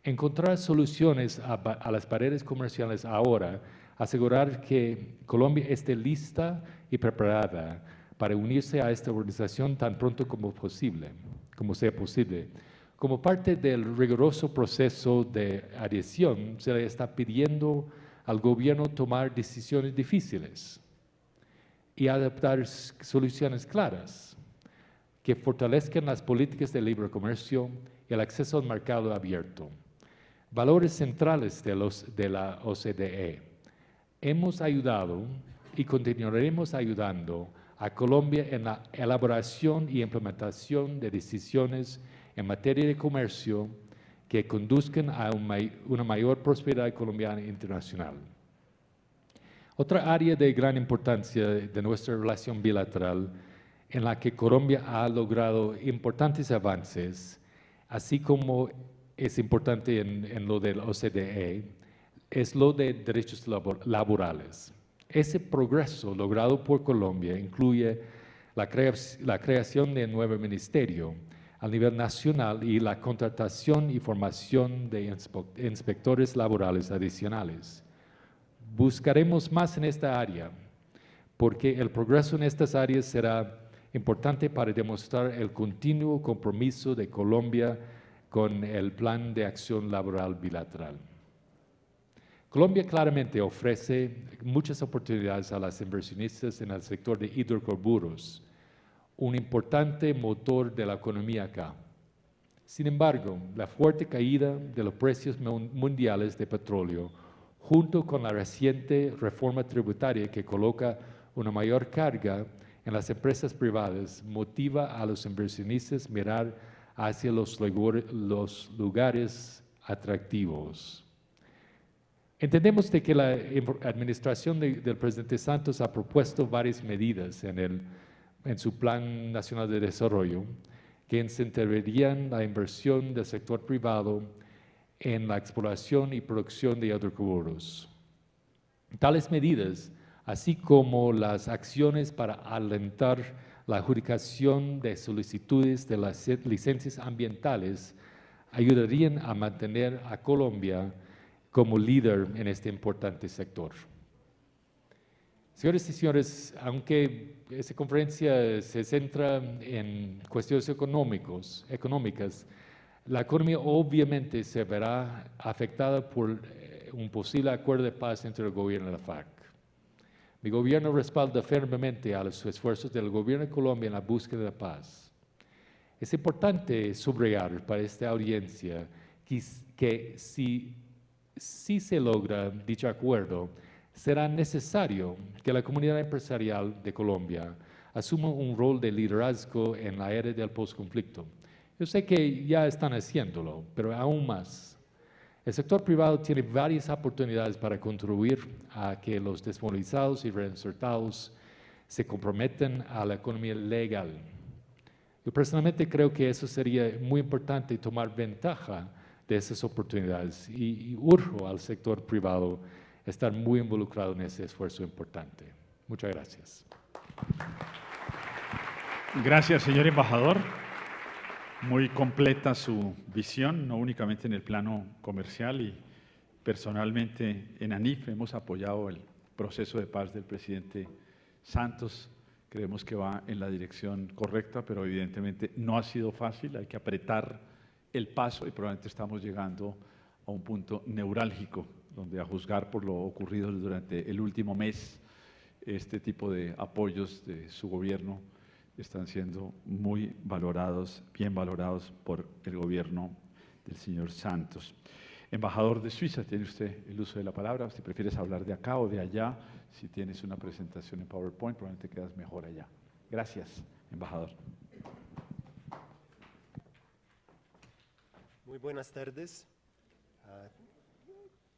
Encontrar soluciones a las barreras comerciales ahora, asegurar que Colombia esté lista y preparada para unirse a esta organización tan pronto como sea posible. Como parte del riguroso proceso de adhesión, se le está pidiendo al gobierno tomar decisiones difíciles y adoptar soluciones claras que fortalezcan las políticas de libre comercio y el acceso al mercado abierto, valores centrales de la OCDE. Hemos ayudado y continuaremos ayudando a Colombia en la elaboración y implementación de decisiones en materia de comercio que conduzcan a una mayor prosperidad colombiana e internacional. Otra área de gran importancia de nuestra relación bilateral en la que Colombia ha logrado importantes avances, así como es importante en lo del OCDE, es lo de derechos laborales. Ese progreso logrado por Colombia incluye la creación de un nuevo ministerio a nivel nacional y la contratación y formación de inspectores laborales adicionales. Buscaremos más en esta área, porque el progreso en estas áreas será importante para demostrar el continuo compromiso de Colombia con el Plan de Acción Laboral Bilateral. Colombia claramente ofrece muchas oportunidades a los inversionistas en el sector de hidrocarburos, un importante motor de la economía acá. Sin embargo, la fuerte caída de los precios mundiales de petróleo, junto con la reciente reforma tributaria que coloca una mayor carga en las empresas privadas, motiva a los inversionistas a mirar hacia los lugares atractivos. Entendemos de que la administración del presidente Santos ha propuesto varias medidas en su Plan Nacional de Desarrollo que incentivarían la inversión del sector privado en la exploración y producción de hidrocarburos. Tales medidas, así como las acciones para alentar la adjudicación de solicitudes de las licencias ambientales, ayudarían a mantener a Colombia como líder en este importante sector. Señores y señores, aunque esta conferencia se centra en cuestiones económicas, la economía obviamente se verá afectada por un posible acuerdo de paz entre el gobierno y la FARC. Mi gobierno respalda firmemente a los esfuerzos del gobierno de Colombia en la búsqueda de paz. Es importante subrayar para esta audiencia que si se logra dicho acuerdo, será necesario que la comunidad empresarial de Colombia asuma un rol de liderazgo en la era del postconflicto. Yo sé que ya están haciéndolo, pero aún más. El sector privado tiene varias oportunidades para contribuir a que los desmovilizados y reinsertados se comprometan a la economía legal. Yo personalmente creo que eso sería muy importante, tomar ventaja de esas oportunidades y urjo al sector privado a estar muy involucrado en ese esfuerzo importante. Muchas gracias. Gracias, señor embajador. Muy completa su visión, no únicamente en el plano comercial, y personalmente en ANIF hemos apoyado el proceso de paz del presidente Santos. Creemos que va en la dirección correcta, pero evidentemente no ha sido fácil, hay que apretar el paso y probablemente estamos llegando a un punto neurálgico donde, a juzgar por lo ocurrido durante el último mes, este tipo de apoyos de su gobierno están siendo muy valorados, bien valorados por el gobierno del señor Santos. Embajador de Suiza, tiene usted el uso de la palabra. Si prefieres hablar de acá o de allá, si tienes una presentación en PowerPoint, probablemente quedas mejor allá. Gracias, embajador. Muy buenas tardes.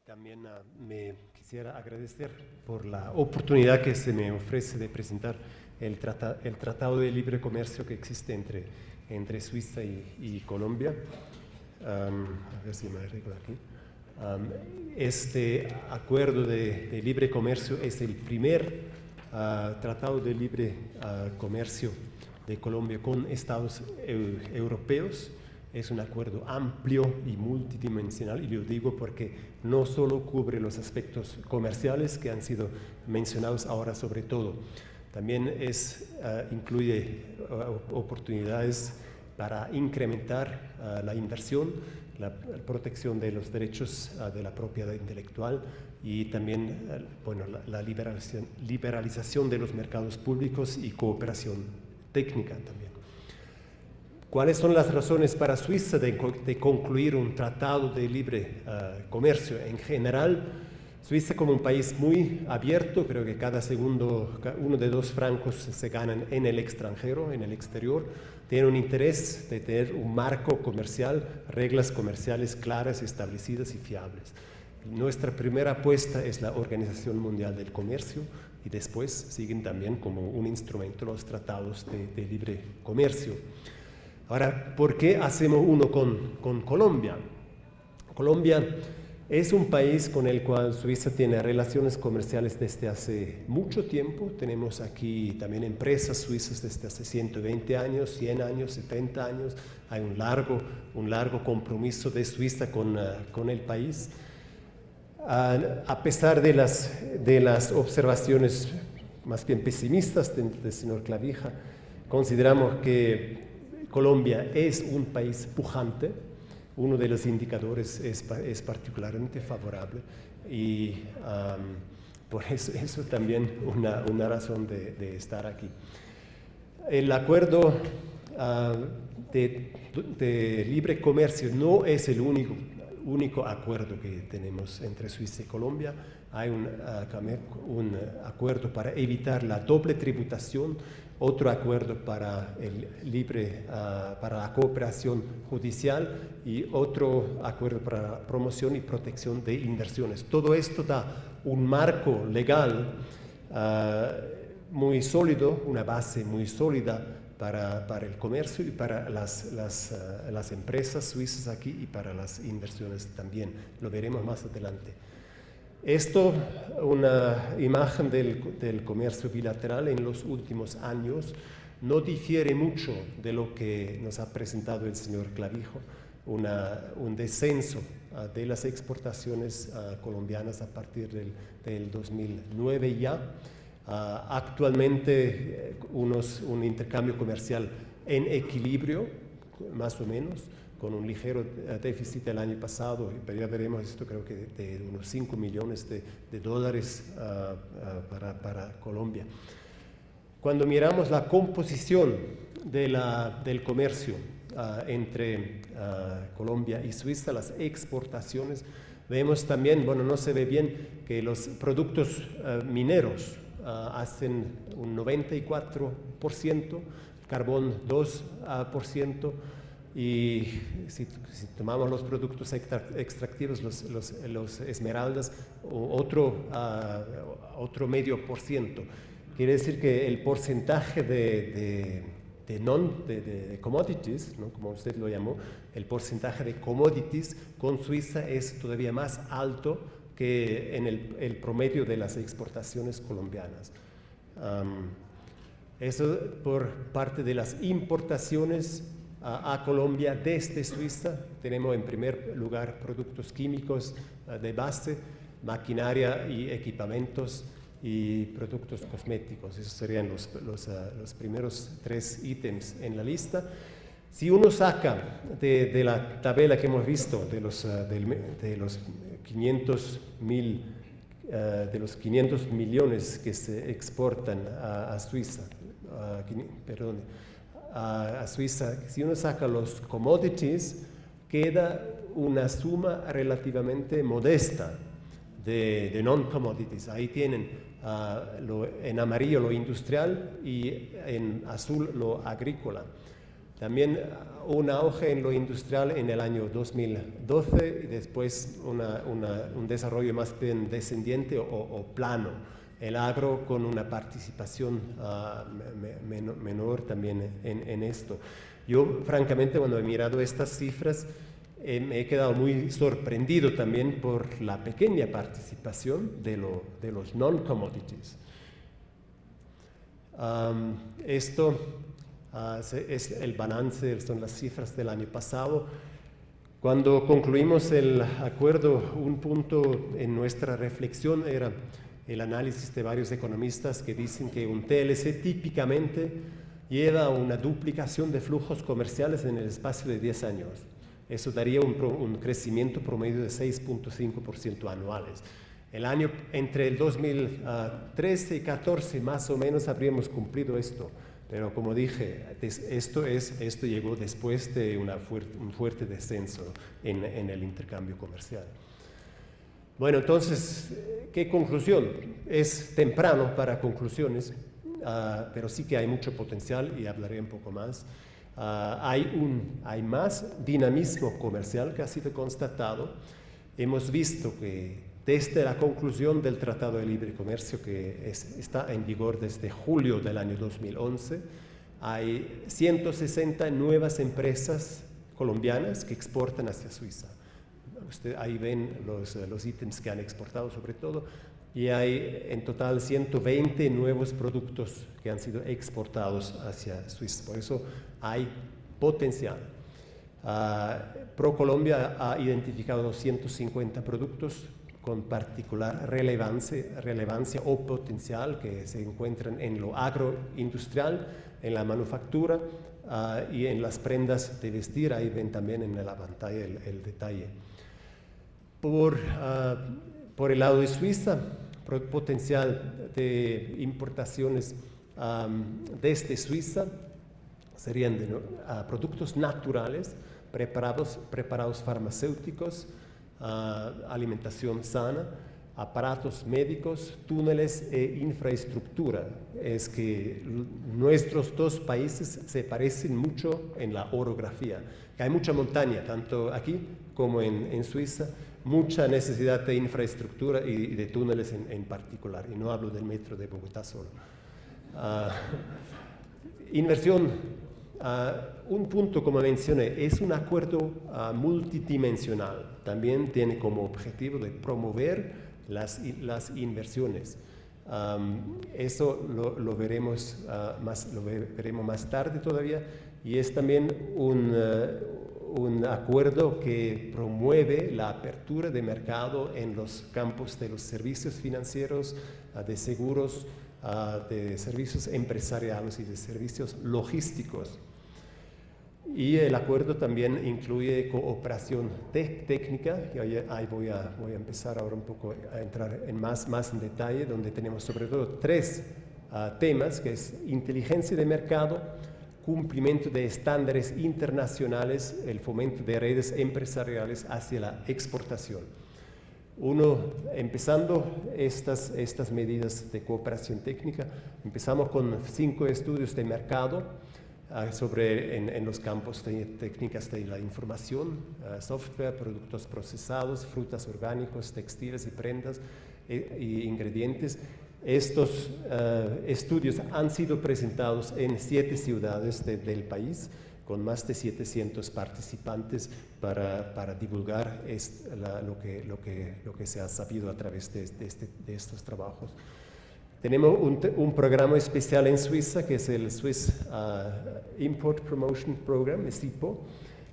También me quisiera agradecer por la oportunidad que se me ofrece de presentar el Tratado de Libre Comercio que existe entre Suiza y Colombia. A ver si me arreglo aquí. Este acuerdo de libre comercio es el primer tratado de libre comercio de Colombia con Estados europeos. Es un acuerdo amplio y multidimensional, y lo digo porque no solo cubre los aspectos comerciales que han sido mencionados ahora sobre todo, también incluye oportunidades para incrementar la inversión, la protección de los derechos de la propiedad intelectual y también la liberalización de los mercados públicos y cooperación técnica también. ¿Cuáles son las razones para Suiza de concluir un tratado de libre comercio? En general, Suiza, como un país muy abierto, creo que cada segundo, 1 de 2 francos se ganan en el extranjero, en el exterior, tiene un interés de tener un marco comercial, reglas comerciales claras, establecidas y fiables. Nuestra primera apuesta es la Organización Mundial del Comercio, y después siguen también como un instrumento los tratados de libre comercio. Ahora, ¿por qué hacemos uno con Colombia? Colombia es un país con el cual Suiza tiene relaciones comerciales desde hace mucho tiempo. Tenemos aquí también empresas suizas desde hace 120 años, 100 años, 70 años. Hay un largo compromiso de Suiza con el país. A pesar de las observaciones más bien pesimistas del señor Clavija, consideramos que Colombia es un país pujante. Uno de los indicadores es particularmente favorable y por eso también una razón de estar aquí. El acuerdo de libre comercio no es el único acuerdo que tenemos entre Suiza y Colombia. Hay un acuerdo para evitar la doble tributación, otro acuerdo para para la cooperación judicial y otro acuerdo para la promoción y protección de inversiones. Todo esto da un marco legal muy sólido, una base muy sólida para el comercio y para las empresas suizas aquí y para las inversiones también. Lo veremos más adelante. Esto, una imagen del comercio bilateral en los últimos años, no difiere mucho de lo que nos ha presentado el señor Clavijo, un descenso de las exportaciones colombianas a partir del 2009 ya. Actualmente un intercambio comercial en equilibrio, más o menos, con un ligero déficit el año pasado, pero ya veremos esto, creo que de unos 5 millones de dólares para Colombia. Cuando miramos la composición del comercio entre Colombia y Suiza, las exportaciones, vemos también, bueno, no se ve bien, que los productos mineros hacen un 94%, carbón 2%, y si tomamos los productos extractivos, los esmeraldas, otro medio por ciento. Quiere decir que el porcentaje de commodities, ¿no?, como usted lo llamó, el porcentaje de commodities con Suiza es todavía más alto que en el promedio de las exportaciones colombianas. Eso por parte de las importaciones a Colombia desde Suiza. Tenemos en primer lugar productos químicos de base, maquinaria y equipamientos y productos cosméticos. Esos serían los primeros 3 ítems en la lista. Si uno saca de la tabla que hemos visto de los 500 millones que se exportan a Suiza, a Suiza, si uno saca los commodities, queda una suma relativamente modesta de non-commodities. Ahí tienen en amarillo lo industrial y en azul lo agrícola. También un auge en lo industrial en el año 2012 y después un desarrollo más bien descendiente o plano. El agro con una participación menor también en esto. Yo, francamente, cuando he mirado estas cifras, me he quedado muy sorprendido también por la pequeña participación de los non-commodities. Esto es el balance, son las cifras del año pasado. Cuando concluimos el acuerdo, un punto en nuestra reflexión era el análisis de varios economistas que dicen que un TLC típicamente lleva a una duplicación de flujos comerciales en el espacio de 10 años. Eso daría un crecimiento promedio de 6.5% anuales. Entre el 2013 y 2014 más o menos habríamos cumplido esto, pero como dije, esto llegó después de un fuerte descenso en el intercambio comercial. Bueno, entonces, ¿qué conclusión? Es temprano para conclusiones, pero sí que hay mucho potencial y hablaré un poco más. Hay más dinamismo comercial que ha sido constatado. Hemos visto que desde la conclusión del Tratado de Libre Comercio, que está en vigor desde julio del año 2011, hay 160 nuevas empresas colombianas que exportan hacia Suiza. Ahí ven los ítems que han exportado sobre todo, y hay en total 120 nuevos productos que han sido exportados hacia Suiza. Por eso hay potencial. ProColombia ha identificado 250 productos con particular relevancia o potencial que se encuentran en lo agroindustrial, en la manufactura y en las prendas de vestir. Ahí ven también en la pantalla el detalle. Por el lado de Suiza, potencial de importaciones desde Suiza serían productos naturales, preparados farmacéuticos, alimentación sana, aparatos médicos, túneles e infraestructura. Es que nuestros dos países se parecen mucho en la orografía. Hay mucha montaña, tanto aquí como en Suiza, mucha necesidad de infraestructura y de túneles en particular. Y no hablo del metro de Bogotá solo. Inversión. Un punto, como mencioné, es un acuerdo multidimensional. También tiene como objetivo de promover las inversiones. Eso lo veremos más tarde todavía, y es también un acuerdo que promueve la apertura de mercado en los campos de los servicios financieros, de seguros, de servicios empresariales y de servicios logísticos. Y el acuerdo también incluye cooperación técnica, y ahí voy a empezar ahora un poco a entrar más en detalle, donde tenemos sobre todo tres temas, que es inteligencia de mercado, cumplimiento de estándares internacionales, el fomento de redes empresariales hacia la exportación. Empezando estas medidas de cooperación técnica, empezamos con 5 estudios de mercado, en los campos de técnicas de la información, software, productos procesados, frutas orgánicos, textiles y prendas y ingredientes. Estos estudios han sido presentados en 7 ciudades del país, con más de 700 participantes para divulgar lo que se ha sabido a través de estos trabajos. Tenemos un programa especial en Suiza, que es el Swiss Import Promotion Program, SIPO,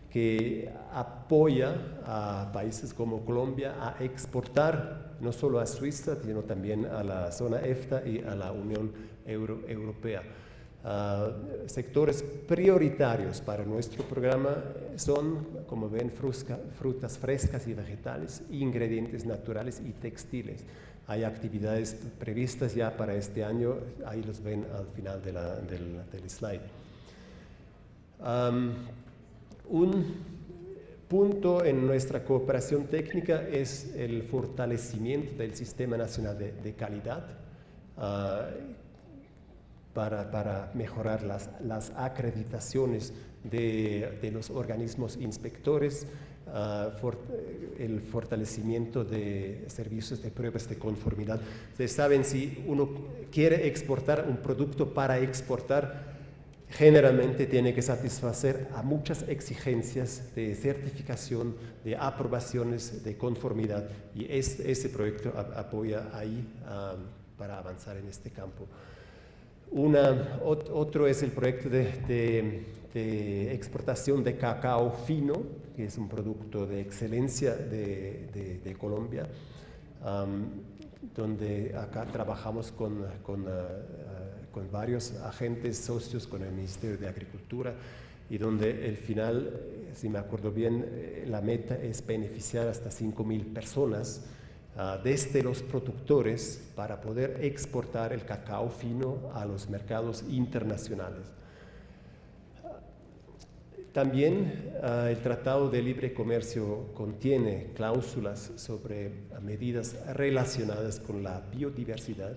que apoya a países como Colombia a exportar no solo a Suiza, sino también a la zona EFTA y a la Unión Europea. Sectores prioritarios para nuestro programa son, como ven, frutas frescas y vegetales, ingredientes naturales y textiles. Hay actividades previstas ya para este año, ahí los ven al final del slide. Un punto en nuestra cooperación técnica es el fortalecimiento del Sistema Nacional de Calidad para mejorar las acreditaciones de los organismos inspectores, el fortalecimiento de servicios de pruebas de conformidad. Ustedes saben, si uno quiere exportar un producto para exportar, generalmente tiene que satisfacer a muchas exigencias de certificación, de aprobaciones, de conformidad, y ese proyecto apoya ahí para avanzar en este campo. Otro es el proyecto de exportación de cacao fino, que es un producto de excelencia de Colombia, donde acá trabajamos con varios agentes socios, con el Ministerio de Agricultura, y donde el final, si me acuerdo bien, la meta es beneficiar hasta 5.000 personas desde los productores para poder exportar el cacao fino a los mercados internacionales. También el Tratado de Libre Comercio contiene cláusulas sobre medidas relacionadas con la biodiversidad.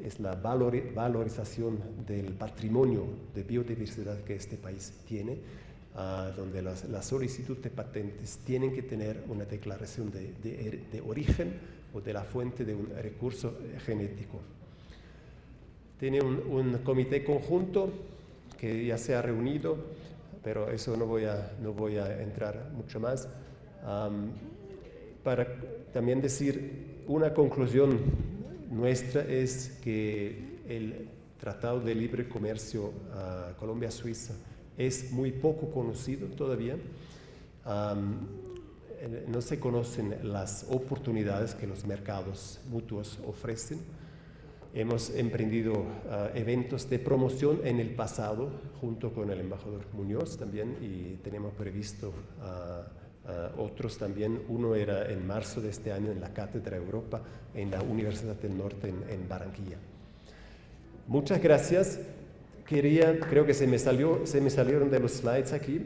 Es la valorización del patrimonio de biodiversidad que este país tiene, donde la solicitud de patentes tienen que tener una declaración de origen o de la fuente de un recurso genético. Tiene un comité conjunto que ya se ha reunido, pero eso no voy a entrar mucho más. Para también decir, una conclusión nuestra es que el Tratado de Libre Comercio Colombia-Suiza es muy poco conocido todavía. No se conocen las oportunidades que los mercados mutuos ofrecen. Hemos emprendido eventos de promoción en el pasado junto con el embajador Muñoz también, y tenemos previsto otros también. Uno era en marzo de este año en la Cátedra Europa en la Universidad del Norte en Barranquilla. Muchas gracias. Creo que se me salieron de los slides aquí.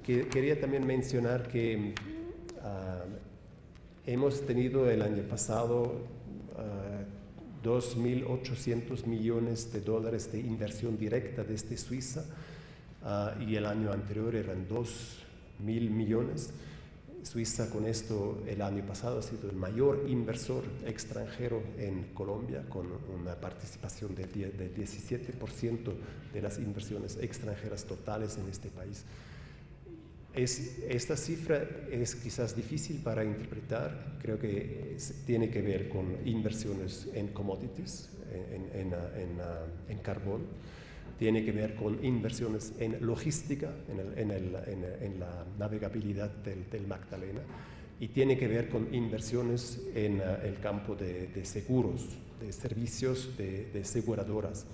Quería también mencionar que hemos tenido el año pasado 2.800 millones de dólares de inversión directa desde Suiza y el año anterior eran 2.000 millones. Suiza con esto el año pasado ha sido el mayor inversor extranjero en Colombia, con una participación del 17% de las inversiones extranjeras totales en este país. Esta cifra es quizás difícil para interpretar, creo que tiene que ver con inversiones en commodities, en carbón, tiene que ver con inversiones en logística, en la navegabilidad del Magdalena, y tiene que ver con inversiones en el campo de seguros, de servicios, de aseguradoras.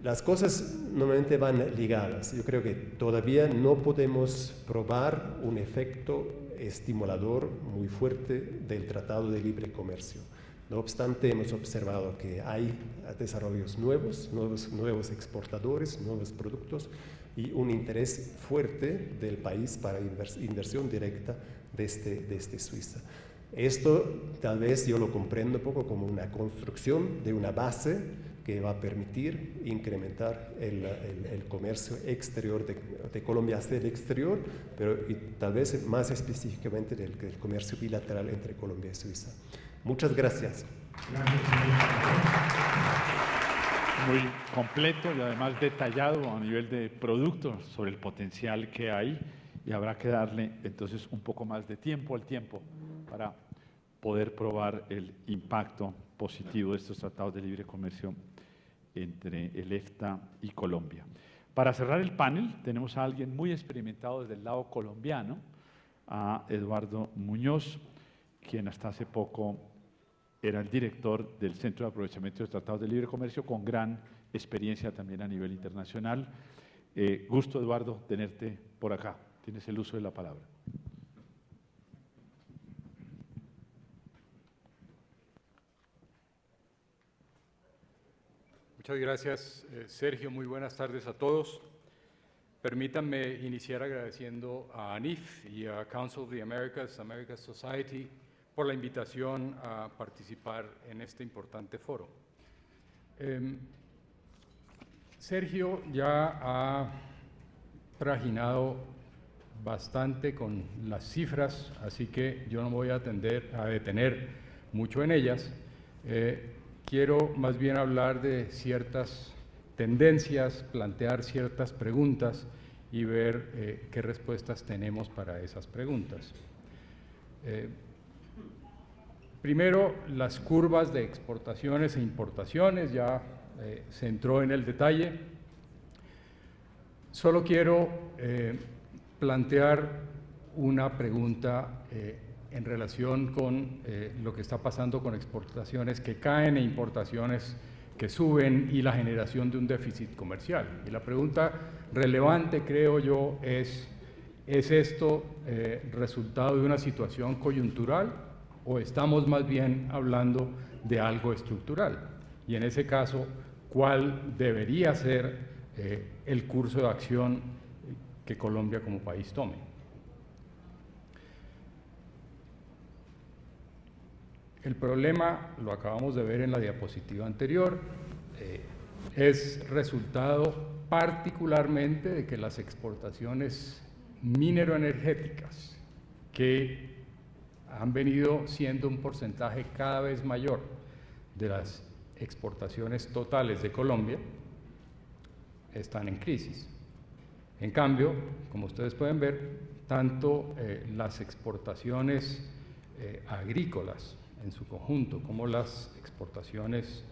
Las cosas normalmente van ligadas. Yo creo que todavía no podemos probar un efecto estimulador muy fuerte del Tratado de Libre Comercio. No obstante, hemos observado que hay desarrollos nuevos exportadores, nuevos productos y un interés fuerte del país para inversión directa desde Suiza. Esto tal vez yo lo comprendo un poco como una construcción de una base que va a permitir incrementar el comercio exterior de Colombia hacia el exterior, pero tal vez más específicamente del comercio bilateral entre Colombia y Suiza. Muchas gracias. Muy completo y además detallado a nivel de productos sobre el potencial que hay, y habrá que darle entonces un poco más de tiempo al tiempo para poder probar el impacto positivo de estos tratados de libre comercio entre el EFTA y Colombia. Para cerrar el panel, tenemos a alguien muy experimentado desde el lado colombiano, a Eduardo Muñoz, quien hasta hace poco era el director del Centro de Aprovechamiento de Tratados de Libre Comercio, con gran experiencia también a nivel internacional. Gusto, Eduardo, tenerte por acá. Tienes el uso de la palabra. Muchas gracias, Sergio. Muy buenas tardes a todos. Permítanme iniciar agradeciendo a ANIF y a Council of the Americas, Americas Society, por la invitación a participar en este importante foro. Sergio ya ha trajinado bastante con las cifras, así que yo no me voy a detener mucho en ellas. Quiero más bien hablar de ciertas tendencias, plantear ciertas preguntas y ver qué respuestas tenemos para esas preguntas. Primero, las curvas de exportaciones e importaciones, ya se entró en el detalle. Solo quiero plantear una pregunta en relación con lo que está pasando con exportaciones que caen e importaciones que suben y la generación de un déficit comercial. Y la pregunta relevante, creo yo, ¿es esto resultado de una situación coyuntural o estamos más bien hablando de algo estructural? Y en ese caso, ¿cuál debería ser el curso de acción que Colombia como país tome? El problema, lo acabamos de ver en la diapositiva anterior, es resultado particularmente de que las exportaciones mineroenergéticas, que han venido siendo un porcentaje cada vez mayor de las exportaciones totales de Colombia, están en crisis. En cambio, como ustedes pueden ver, tanto las exportaciones agrícolas en su conjunto, como las exportaciones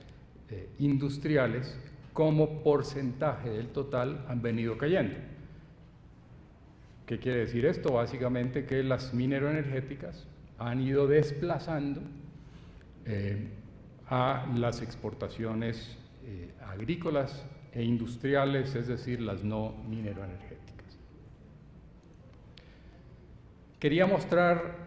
industriales, como porcentaje del total, han venido cayendo. ¿Qué quiere decir esto? Básicamente que las mineroenergéticas han ido desplazando a las exportaciones agrícolas e industriales, es decir, las no mineroenergéticas. Quería mostrar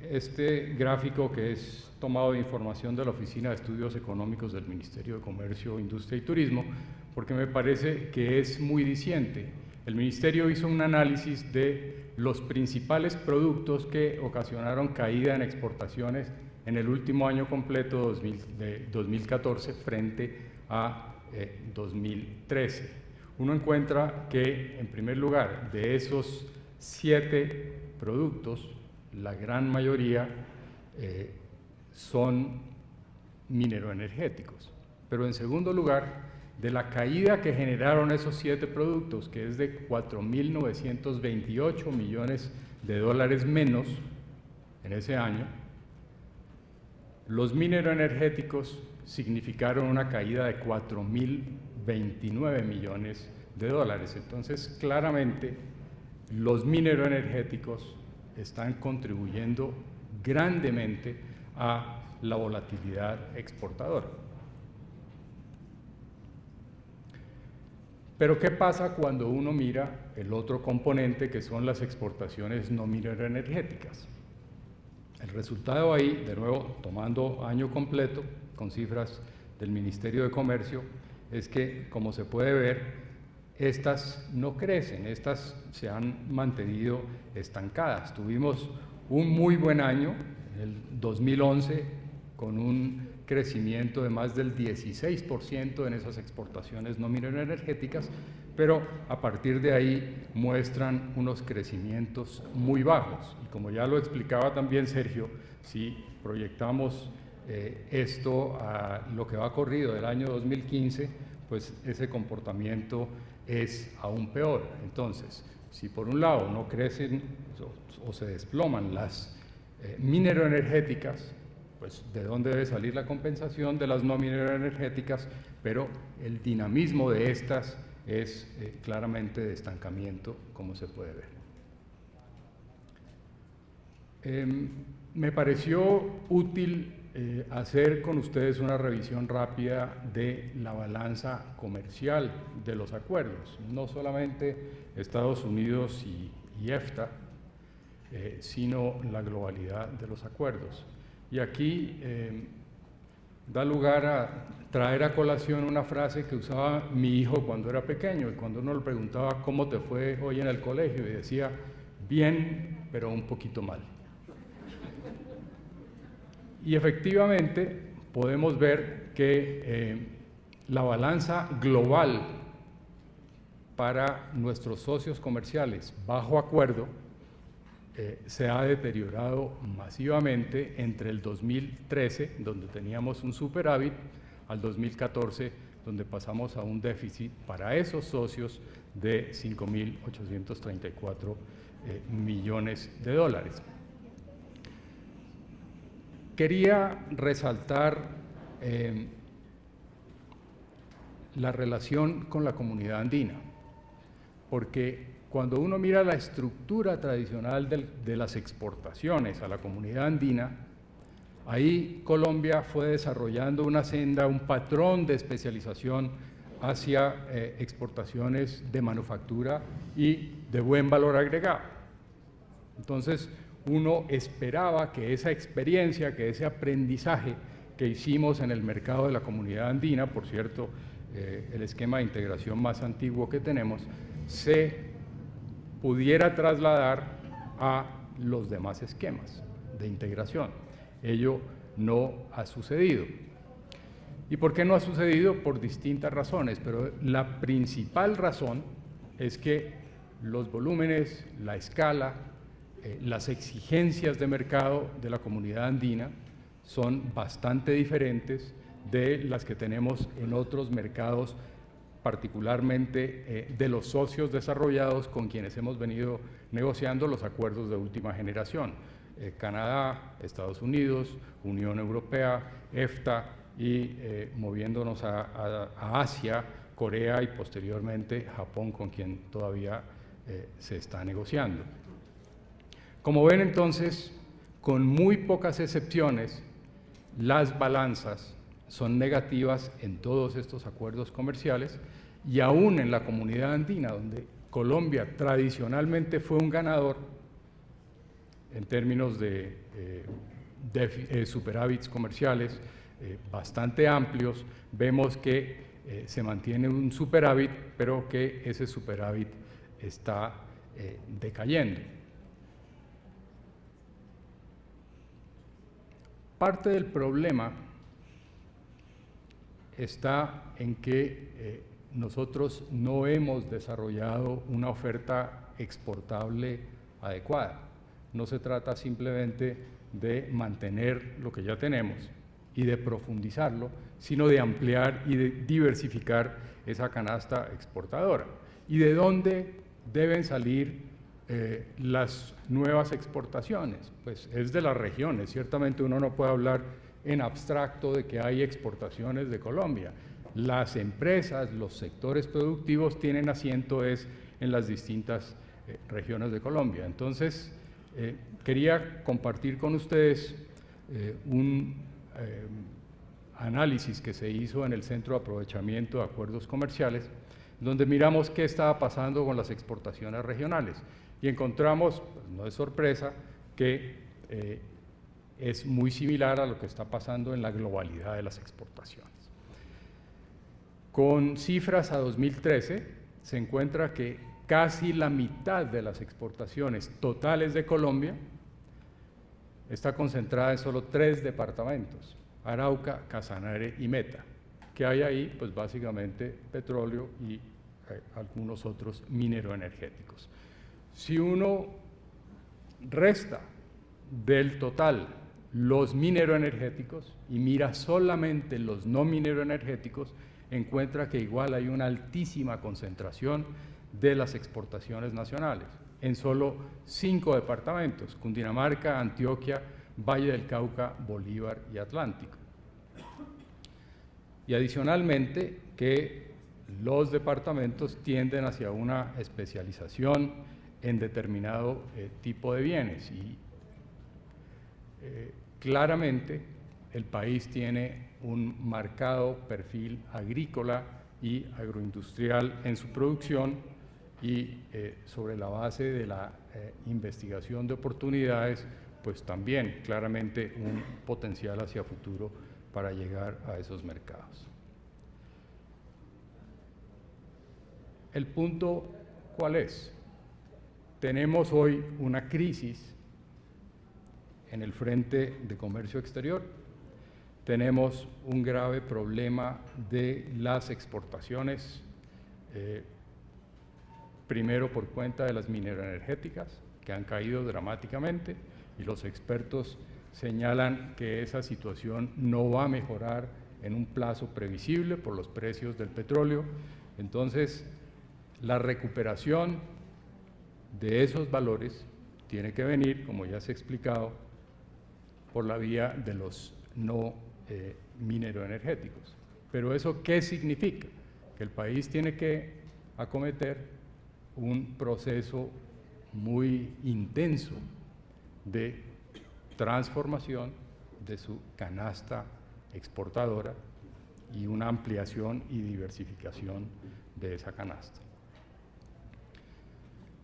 este gráfico que es tomado de información de la Oficina de Estudios Económicos del Ministerio de Comercio, Industria y Turismo, porque me parece que es muy diciente. El Ministerio hizo un análisis de los principales productos que ocasionaron caída en exportaciones en el último año completo de 2014 frente a 2013. Uno encuentra que, en primer lugar, de esos 7 productos, la gran mayoría son mineroenergéticos. Pero en segundo lugar, de la caída que generaron esos 7 productos, que es de 4.928 millones de dólares menos en ese año, los mineroenergéticos significaron una caída de 4.029 millones de dólares. Entonces, claramente, los mineroenergéticos están contribuyendo grandemente a la volatilidad exportadora. Pero ¿qué pasa cuando uno mira el otro componente, que son las exportaciones no mineroenergéticas? El resultado ahí, de nuevo, tomando año completo, con cifras del Ministerio de Comercio, es que, como se puede ver, estas no crecen, estas se han mantenido estancadas. Tuvimos un muy buen año, el 2011, con un crecimiento de más del 16% en esas exportaciones no mineroenergéticas, pero a partir de ahí muestran unos crecimientos muy bajos. Y como ya lo explicaba también Sergio, si proyectamos esto a lo que va corrido del año 2015, pues ese comportamiento es aún peor. Entonces, si por un lado no crecen o se desploman las mineroenergéticas, pues de dónde debe salir la compensación de las no mineroenergéticas, pero el dinamismo de estas es claramente de estancamiento, como se puede ver. Me pareció útil hacer con ustedes una revisión rápida de la balanza comercial de los acuerdos, no solamente Estados Unidos y EFTA, sino la globalidad de los acuerdos. Y aquí da lugar a traer a colación una frase que usaba mi hijo cuando era pequeño, y cuando uno le preguntaba cómo te fue hoy en el colegio, y decía, bien, pero un poquito mal. Y efectivamente podemos ver que la balanza global para nuestros socios comerciales bajo acuerdo se ha deteriorado masivamente entre el 2013, donde teníamos un superávit, al 2014, donde pasamos a un déficit para esos socios de 5.834 millones de dólares. Quería resaltar la relación con la comunidad andina, porque cuando uno mira la estructura tradicional de las exportaciones a la comunidad andina, ahí Colombia fue desarrollando una senda, un patrón de especialización hacia exportaciones de manufactura y de buen valor agregado. Entonces, uno esperaba que esa experiencia, que ese aprendizaje que hicimos en el mercado de la comunidad andina, por cierto, el esquema de integración más antiguo que tenemos, se pudiera trasladar a los demás esquemas de integración. Ello no ha sucedido. ¿Y por qué no ha sucedido? Por distintas razones, pero la principal razón es que los volúmenes, la escala, las exigencias de mercado de la comunidad andina son bastante diferentes de las que tenemos en otros mercados, particularmente de los socios desarrollados con quienes hemos venido negociando los acuerdos de última generación. Canadá, Estados Unidos, Unión Europea, EFTA y moviéndonos a Asia, Corea y posteriormente Japón, con quien todavía se está negociando. Como ven entonces, con muy pocas excepciones, las balanzas son negativas en todos estos acuerdos comerciales y aún en la comunidad andina, donde Colombia tradicionalmente fue un ganador, en términos de superávits comerciales bastante amplios, vemos que se mantiene un superávit, pero que ese superávit está decayendo. Parte del problema está en que nosotros no hemos desarrollado una oferta exportable adecuada. No se trata simplemente de mantener lo que ya tenemos y de profundizarlo, sino de ampliar y de diversificar esa canasta exportadora. ¿Y de dónde deben salir las nuevas exportaciones? Pues es de las regiones. Ciertamente uno no puede hablar en abstracto de que hay exportaciones de Colombia. Las empresas, los sectores productivos tienen asiento en las distintas regiones de Colombia. Entonces, quería compartir con ustedes un análisis que se hizo en el Centro de Aprovechamiento de Acuerdos Comerciales, donde miramos qué estaba pasando con las exportaciones regionales. Y encontramos, pues, no es sorpresa, que es muy similar a lo que está pasando en la globalidad de las exportaciones. Con cifras a 2013, se encuentra que casi la mitad de las exportaciones totales de Colombia está concentrada en solo 3 departamentos: Arauca, Casanare y Meta. ¿Qué hay ahí? Pues básicamente petróleo y algunos otros mineroenergéticos. Si uno resta del total los mineroenergéticos y mira solamente los no mineroenergéticos, encuentra que igual hay una altísima concentración de las exportaciones nacionales en solo 5 departamentos: Cundinamarca, Antioquia, Valle del Cauca, Bolívar y Atlántico. Y adicionalmente que los departamentos tienden hacia una especialización en determinado tipo de bienes y claramente el país tiene un marcado perfil agrícola y agroindustrial en su producción y sobre la base de la investigación de oportunidades, pues también claramente un potencial hacia futuro para llegar a esos mercados. El punto, ¿cuál es? Tenemos hoy una crisis en el frente de comercio exterior. Tenemos un grave problema de las exportaciones, primero por cuenta de las mineroenergéticas, que han caído dramáticamente, y los expertos señalan que esa situación no va a mejorar en un plazo previsible por los precios del petróleo. Entonces, la recuperación de esos valores tiene que venir, como ya se ha explicado, por la vía de los no mineroenergéticos. Pero ¿eso qué significa? Que el país tiene que acometer un proceso muy intenso de transformación de su canasta exportadora y una ampliación y diversificación de esa canasta.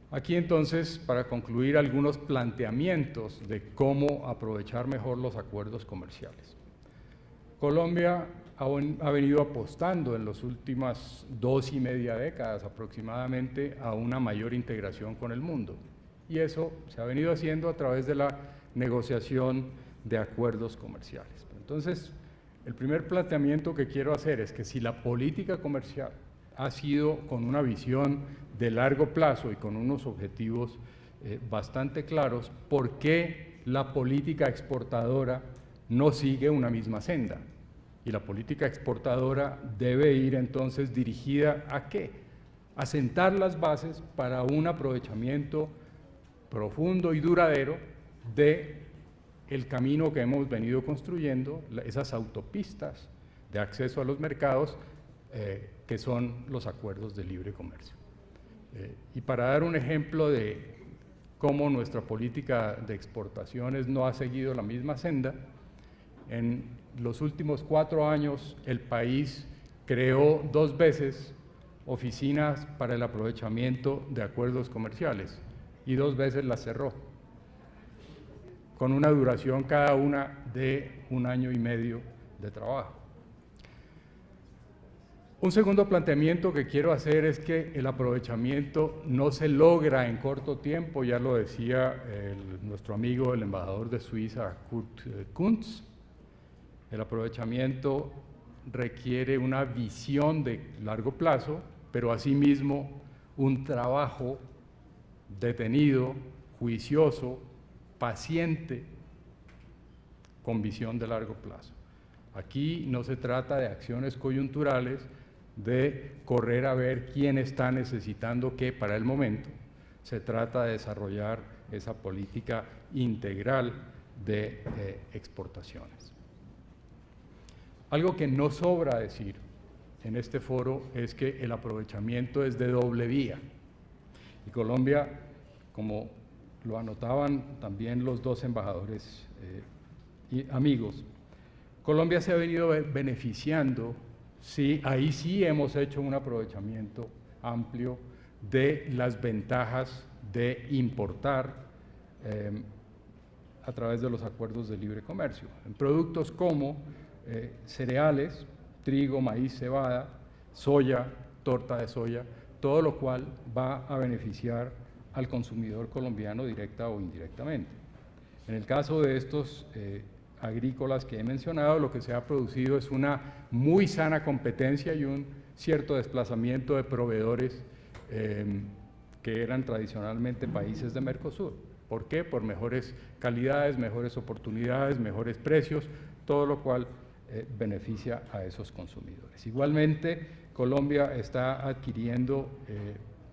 Aquí entonces, para concluir, algunos planteamientos de cómo aprovechar mejor los acuerdos comerciales. Colombia ha venido apostando en las últimas 2,5 décadas aproximadamente a una mayor integración con el mundo, y eso se ha venido haciendo a través de la negociación de acuerdos comerciales. Entonces, el primer planteamiento que quiero hacer es que si la política comercial ha sido con una visión de largo plazo y con unos objetivos bastante claros, ¿por qué la política exportadora no sigue una misma senda? Y la política exportadora debe ir entonces dirigida ¿a qué? A sentar las bases para un aprovechamiento profundo y duradero de el camino que hemos venido construyendo, esas autopistas de acceso a los mercados que son los acuerdos de libre comercio. Y para dar un ejemplo de cómo nuestra política de exportaciones no ha seguido la misma senda, en los últimos 4 años el país creó 2 veces oficinas para el aprovechamiento de acuerdos comerciales y 2 veces las cerró. con una duración cada una de 1 año y medio de trabajo. Un segundo planteamiento que quiero hacer es que el aprovechamiento no se logra en corto tiempo, ya lo decía nuestro amigo, el embajador de Suiza, Kurt Kuntz. El aprovechamiento requiere una visión de largo plazo, pero asimismo un trabajo detenido, juicioso, paciente, con visión de largo plazo. Aquí no se trata de acciones coyunturales, de correr a ver quién está necesitando qué para el momento. Se trata de desarrollar esa política integral de exportaciones. Algo que no sobra decir en este foro es que el aprovechamiento es de doble vía. Y Colombia, como lo anotaban también los dos embajadores y amigos, Colombia se ha venido beneficiando, sí, ahí sí hemos hecho un aprovechamiento amplio de las ventajas de importar a través de los acuerdos de libre comercio, en productos como cereales, trigo, maíz, cebada, soya, torta de soya, todo lo cual va a beneficiar al consumidor colombiano directa o indirectamente. En el caso de estos agrícolas que he mencionado, lo que se ha producido es una muy sana competencia y un cierto desplazamiento de proveedores que eran tradicionalmente países de Mercosur. ¿Por qué? Por mejores calidades, mejores oportunidades, mejores precios, todo lo cual beneficia a esos consumidores. Igualmente, Colombia está adquiriendo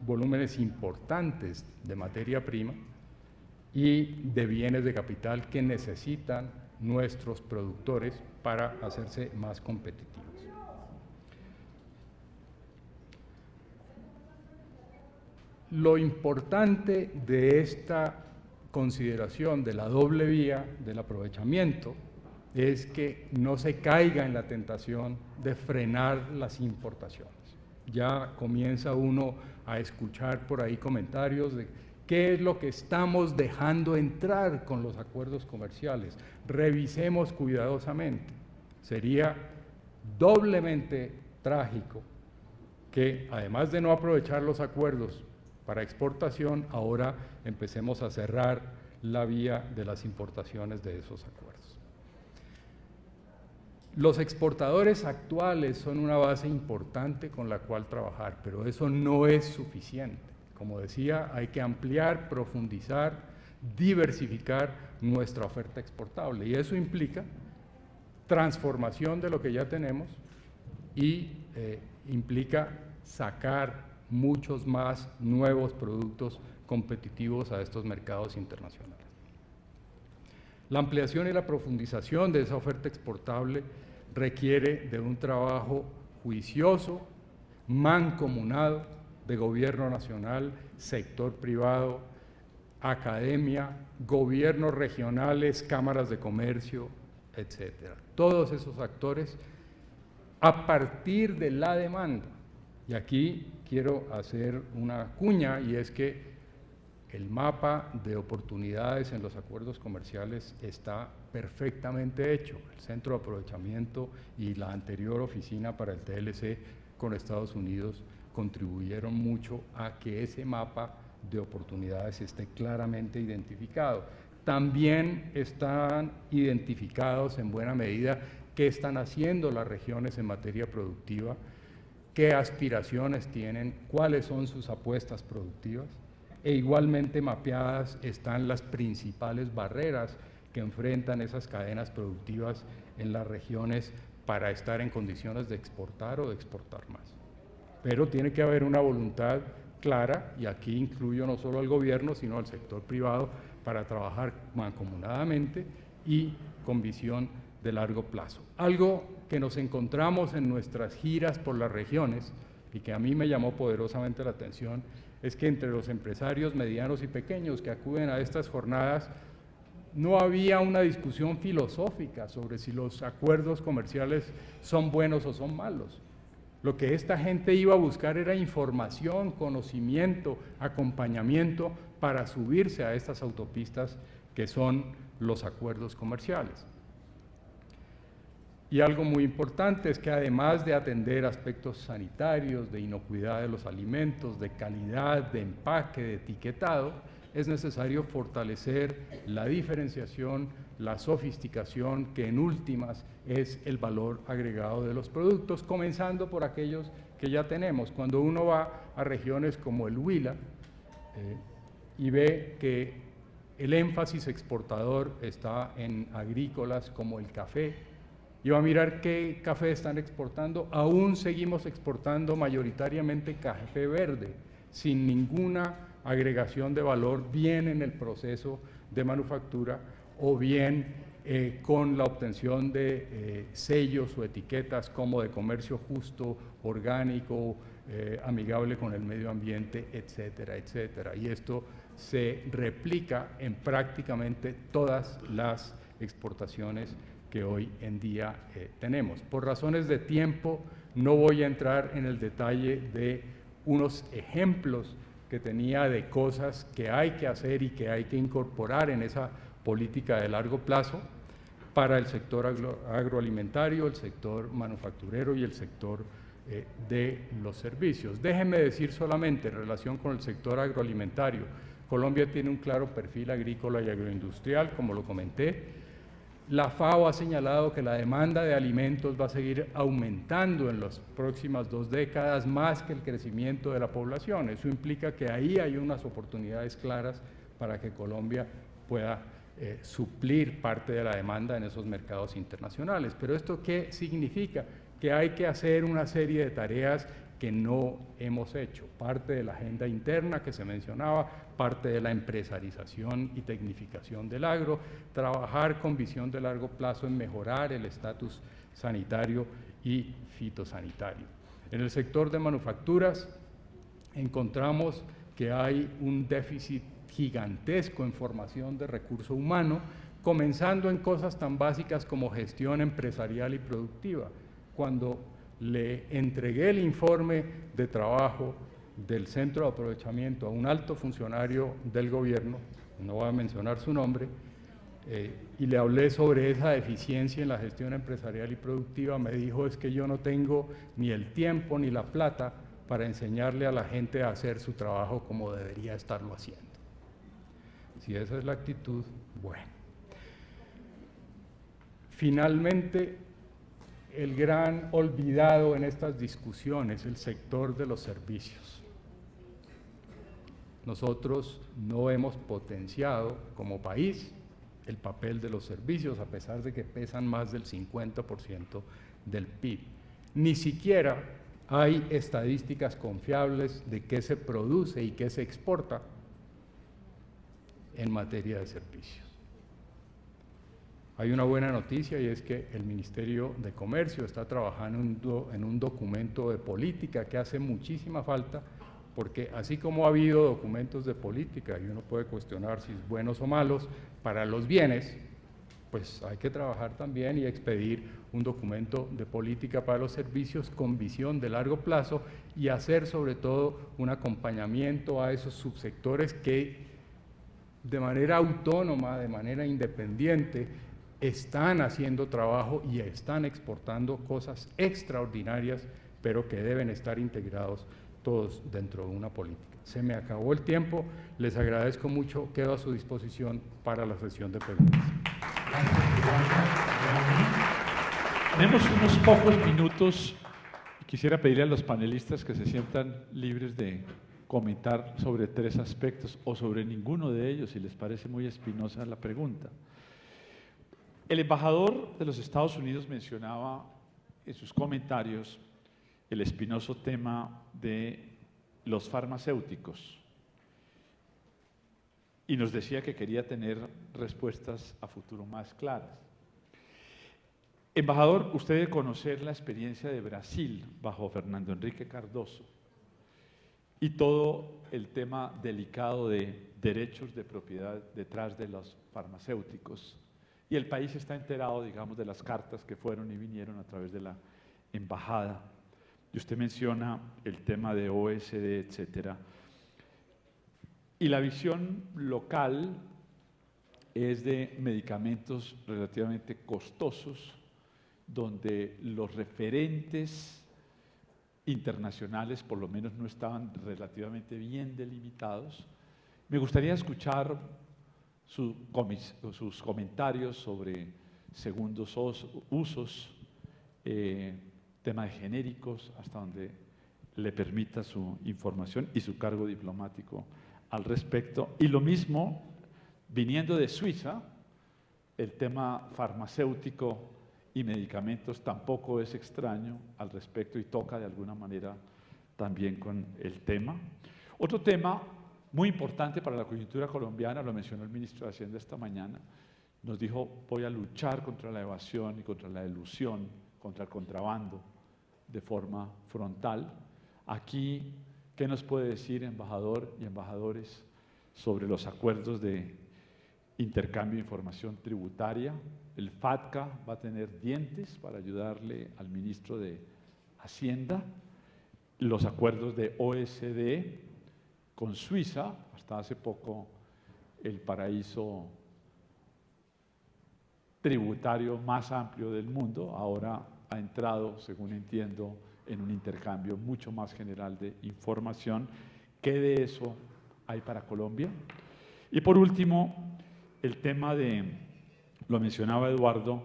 volúmenes importantes de materia prima y de bienes de capital que necesitan nuestros productores para hacerse más competitivos. Lo importante de esta consideración de la doble vía del aprovechamiento es que no se caiga en la tentación de frenar las importaciones. Ya comienza uno a escuchar por ahí comentarios de qué es lo que estamos dejando entrar con los acuerdos comerciales. Revisemos cuidadosamente. Sería doblemente trágico que, además de no aprovechar los acuerdos para exportación, ahora empecemos a cerrar la vía de las importaciones de esos acuerdos. Los exportadores actuales son una base importante con la cual trabajar, pero eso no es suficiente. Como decía, hay que ampliar, profundizar, diversificar nuestra oferta exportable y eso implica transformación de lo que ya tenemos y implica sacar muchos más nuevos productos competitivos a estos mercados internacionales. La ampliación y la profundización de esa oferta exportable requiere de un trabajo juicioso, mancomunado de gobierno nacional, sector privado, academia, gobiernos regionales, cámaras de comercio, etcétera. Todos esos actores a partir de la demanda. Y aquí quiero hacer una cuña y es que el mapa de oportunidades en los acuerdos comerciales está perfectamente hecho. El Centro de Aprovechamiento y la anterior oficina para el TLC con Estados Unidos contribuyeron mucho a que ese mapa de oportunidades esté claramente identificado. También están identificados en buena medida qué están haciendo las regiones en materia productiva, qué aspiraciones tienen, cuáles son sus apuestas productivas, e igualmente mapeadas están las principales barreras que enfrentan esas cadenas productivas en las regiones para estar en condiciones de exportar o de exportar más. Pero tiene que haber una voluntad clara, y aquí incluyo no solo al gobierno, sino al sector privado, para trabajar mancomunadamente y con visión de largo plazo. Algo que nos encontramos en nuestras giras por las regiones y que a mí me llamó poderosamente la atención es que entre los empresarios medianos y pequeños que acuden a estas jornadas no había una discusión filosófica sobre si los acuerdos comerciales son buenos o son malos. Lo que esta gente iba a buscar era información, conocimiento, acompañamiento para subirse a estas autopistas que son los acuerdos comerciales. Y algo muy importante es que además de atender aspectos sanitarios, de inocuidad de los alimentos, de calidad, de empaque, de etiquetado, es necesario fortalecer la diferenciación, la sofisticación, que en últimas es el valor agregado de los productos, comenzando por aquellos que ya tenemos. Cuando uno va a regiones como el Huila y ve que el énfasis exportador está en agrícolas como el café, y va a mirar qué café están exportando, aún seguimos exportando mayoritariamente café verde, sin ninguna agregación de valor, bien en el proceso de manufactura o bien con la obtención de sellos o etiquetas como de comercio justo, orgánico, amigable con el medio ambiente, etcétera, etcétera. Y esto se replica en prácticamente todas las exportaciones que hoy en día tenemos. Por razones de tiempo no voy a entrar en el detalle de unos ejemplos que tenía de cosas que hay que hacer y que hay que incorporar en esa política de largo plazo para el sector agroalimentario, el sector manufacturero y el sector de los servicios. Déjenme decir solamente en relación con el sector agroalimentario, Colombia tiene un claro perfil agrícola y agroindustrial, como lo comenté. La FAO ha señalado que la demanda de alimentos va a seguir aumentando en las próximas 2 décadas, más que el crecimiento de la población. Eso implica que ahí hay unas oportunidades claras para que Colombia pueda suplir parte de la demanda en esos mercados internacionales. Pero ¿esto qué significa? Que hay que hacer una serie de tareas que no hemos hecho. Parte de la agenda interna que se mencionaba, parte de la empresarización y tecnificación del agro, trabajar con visión de largo plazo en mejorar el estatus sanitario y fitosanitario. En el sector de manufacturas encontramos que hay un déficit gigantesco en formación de recurso humano, comenzando en cosas tan básicas como gestión empresarial y productiva. Cuando le entregué el informe de trabajo del centro de aprovechamiento a un alto funcionario del gobierno, no voy a mencionar su nombre, y le hablé sobre esa deficiencia en la gestión empresarial y productiva, me dijo: es que yo no tengo ni el tiempo ni la plata para enseñarle a la gente a hacer su trabajo como debería estarlo haciendo. Si esa es la actitud, bueno. Finalmente, el gran olvidado en estas discusiones, el sector de los servicios. Nosotros no hemos potenciado como país el papel de los servicios, a pesar de que pesan más del 50% del PIB. Ni siquiera hay estadísticas confiables de qué se produce y qué se exporta en materia de servicios. Hay una buena noticia, y es que el Ministerio de Comercio está trabajando en un documento de política que hace muchísima falta, porque así como ha habido documentos de política, y uno puede cuestionar si es buenos o malos, para los bienes, pues hay que trabajar también y expedir un documento de política para los servicios con visión de largo plazo y hacer sobre todo un acompañamiento a esos subsectores que de manera autónoma, de manera independiente, están haciendo trabajo y están exportando cosas extraordinarias, pero que deben estar integrados todos dentro de una política. Se me acabó el tiempo, les agradezco mucho, quedo a su disposición para la sesión de preguntas. Tenemos unos pocos minutos y quisiera pedirle a los panelistas que se sientan libres de comentar sobre 3 aspectos o sobre ninguno de ellos, si les parece muy espinosa la pregunta. El embajador de los Estados Unidos mencionaba en sus comentarios el espinoso tema de los farmacéuticos y nos decía que quería tener respuestas a futuro más claras. Embajador, usted debe conocer la experiencia de Brasil bajo Fernando Henrique Cardoso y todo el tema delicado de derechos de propiedad detrás de los farmacéuticos. Y el país está enterado, digamos, de las cartas que fueron y vinieron a través de la embajada. Y usted menciona el tema de OSD, etcétera. Y la visión local es de medicamentos relativamente costosos, donde los referentes internacionales por lo menos no estaban relativamente bien delimitados. Me gustaría escuchar sus comentarios sobre segundos usos, tema de genéricos, hasta donde le permita su información y su cargo diplomático al respecto. Y lo mismo, viniendo de Suiza, el tema farmacéutico y medicamentos tampoco es extraño al respecto y toca de alguna manera también con el tema. Otro tema muy importante para la coyuntura colombiana, lo mencionó el ministro de Hacienda esta mañana, nos dijo: voy a luchar contra la evasión y contra la elusión, contra el contrabando de forma frontal. Aquí, ¿qué nos puede decir, embajador y embajadores, sobre los acuerdos de intercambio de información tributaria? El FATCA va a tener dientes para ayudarle al ministro de Hacienda. Los acuerdos de OECD con Suiza, hasta hace poco el paraíso tributario más amplio del mundo, ahora ha entrado, según entiendo, en un intercambio mucho más general de información. ¿Qué de eso hay para Colombia? Y por último, el tema de, lo mencionaba Eduardo,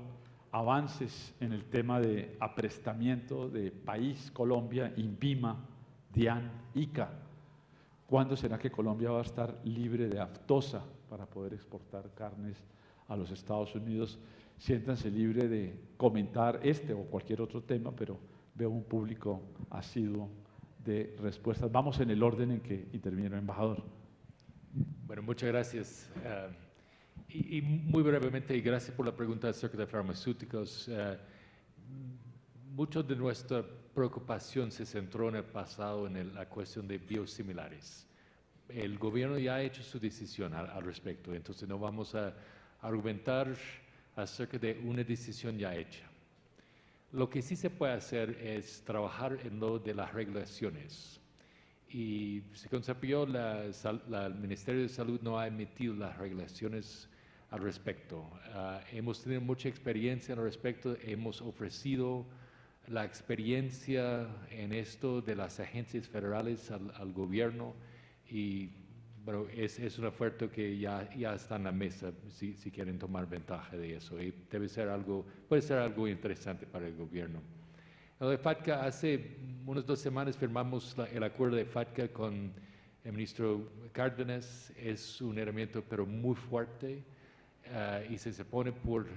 avances en el tema de aprestamiento de país Colombia, INVIMA, DIAN, ICA. ¿Cuándo será que Colombia va a estar libre de aftosa para poder exportar carnes a los Estados Unidos? Siéntanse libre de comentar este o cualquier otro tema, pero veo un público asiduo de respuestas. Vamos en el orden en que interviene el embajador. Bueno, muchas gracias. Y muy brevemente, y gracias por la pregunta acerca de farmacéuticos. Mucho de nuestra preocupación se centró en el pasado en la cuestión de biosimilares. El gobierno ya ha hecho su decisión al respecto, entonces no vamos a argumentar acerca de una decisión ya hecha. Lo que sí se puede hacer es trabajar en lo de las regulaciones. Y se concepció, el Ministerio de Salud no ha emitido las regulaciones al respecto. Hemos tenido mucha experiencia al respecto, hemos ofrecido la experiencia en esto de las agencias federales al gobierno y bueno, es una oferta que ya está en la mesa si quieren tomar ventaja de eso y puede ser algo interesante para el gobierno. Lo de FATCA, hace unas 2 semanas firmamos el acuerdo de FATCA con el ministro Cárdenas. Es un herramienta pero muy fuerte y se pone por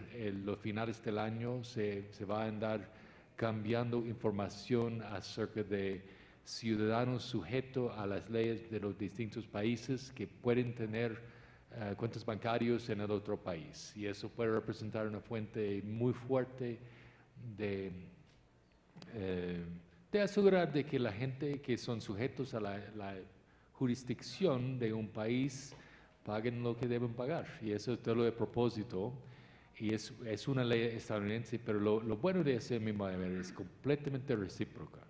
los finales del año, se va a andar cambiando información acerca de ciudadanos sujetos a las leyes de los distintos países que pueden tener cuentas bancarias en el otro país. Y eso puede representar una fuente muy fuerte de asegurar de que la gente que son sujetos a la jurisdicción de un país paguen lo que deben pagar. Y eso es todo lo de propósito. Y es una ley estadounidense, pero lo bueno de ese mismo es completamente recíproca.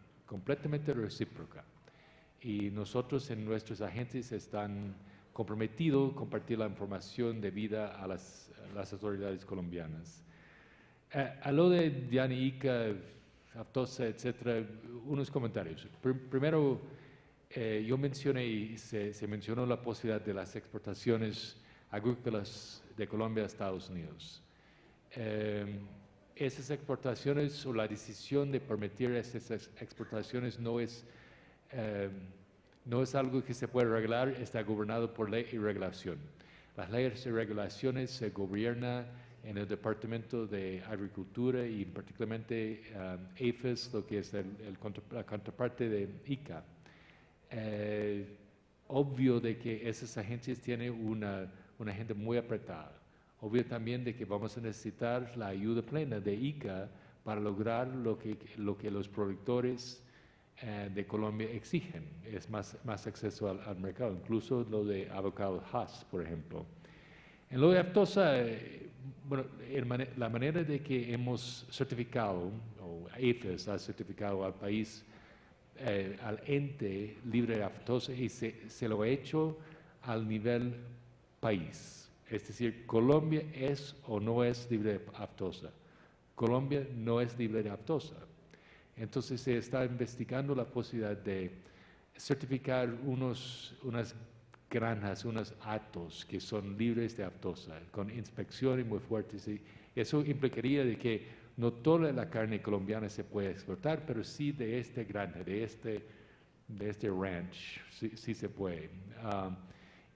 Y nosotros en nuestras agencias están comprometidos a compartir la información debida a las autoridades colombianas. A lo de DIAN, ICA, aftosa, etcétera, unos comentarios. Primero, yo mencioné y se mencionó la posibilidad de las exportaciones agrícolas de Colombia a Estados Unidos. Esas exportaciones o la decisión de permitir esas exportaciones no es algo que se puede regular, está gobernado por ley y regulación. Las leyes y regulaciones se gobiernan en el Departamento de Agricultura y particularmente APHIS, lo que es la contraparte de ICA. Obvio de que esas agencias tienen una agenda muy apretada. Obvio también de que vamos a necesitar la ayuda plena de ICA para lograr lo que los productores de Colombia exigen, es más acceso al mercado, incluso lo de avocado Hass, por ejemplo. En lo de aftosa, bueno, la manera de que hemos certificado, o APHIS ha certificado al país, al ente libre de aftosa, y se lo ha hecho al nivel país. Es decir, Colombia es o no es libre de aftosa. Colombia no es libre de aftosa. Entonces se está investigando la posibilidad de certificar unas granjas, unos hatos que son libres de aftosa, con inspecciones muy fuertes. Y eso implicaría de que no toda la carne colombiana se puede exportar, pero sí de esta granja, de este ranch, sí se puede.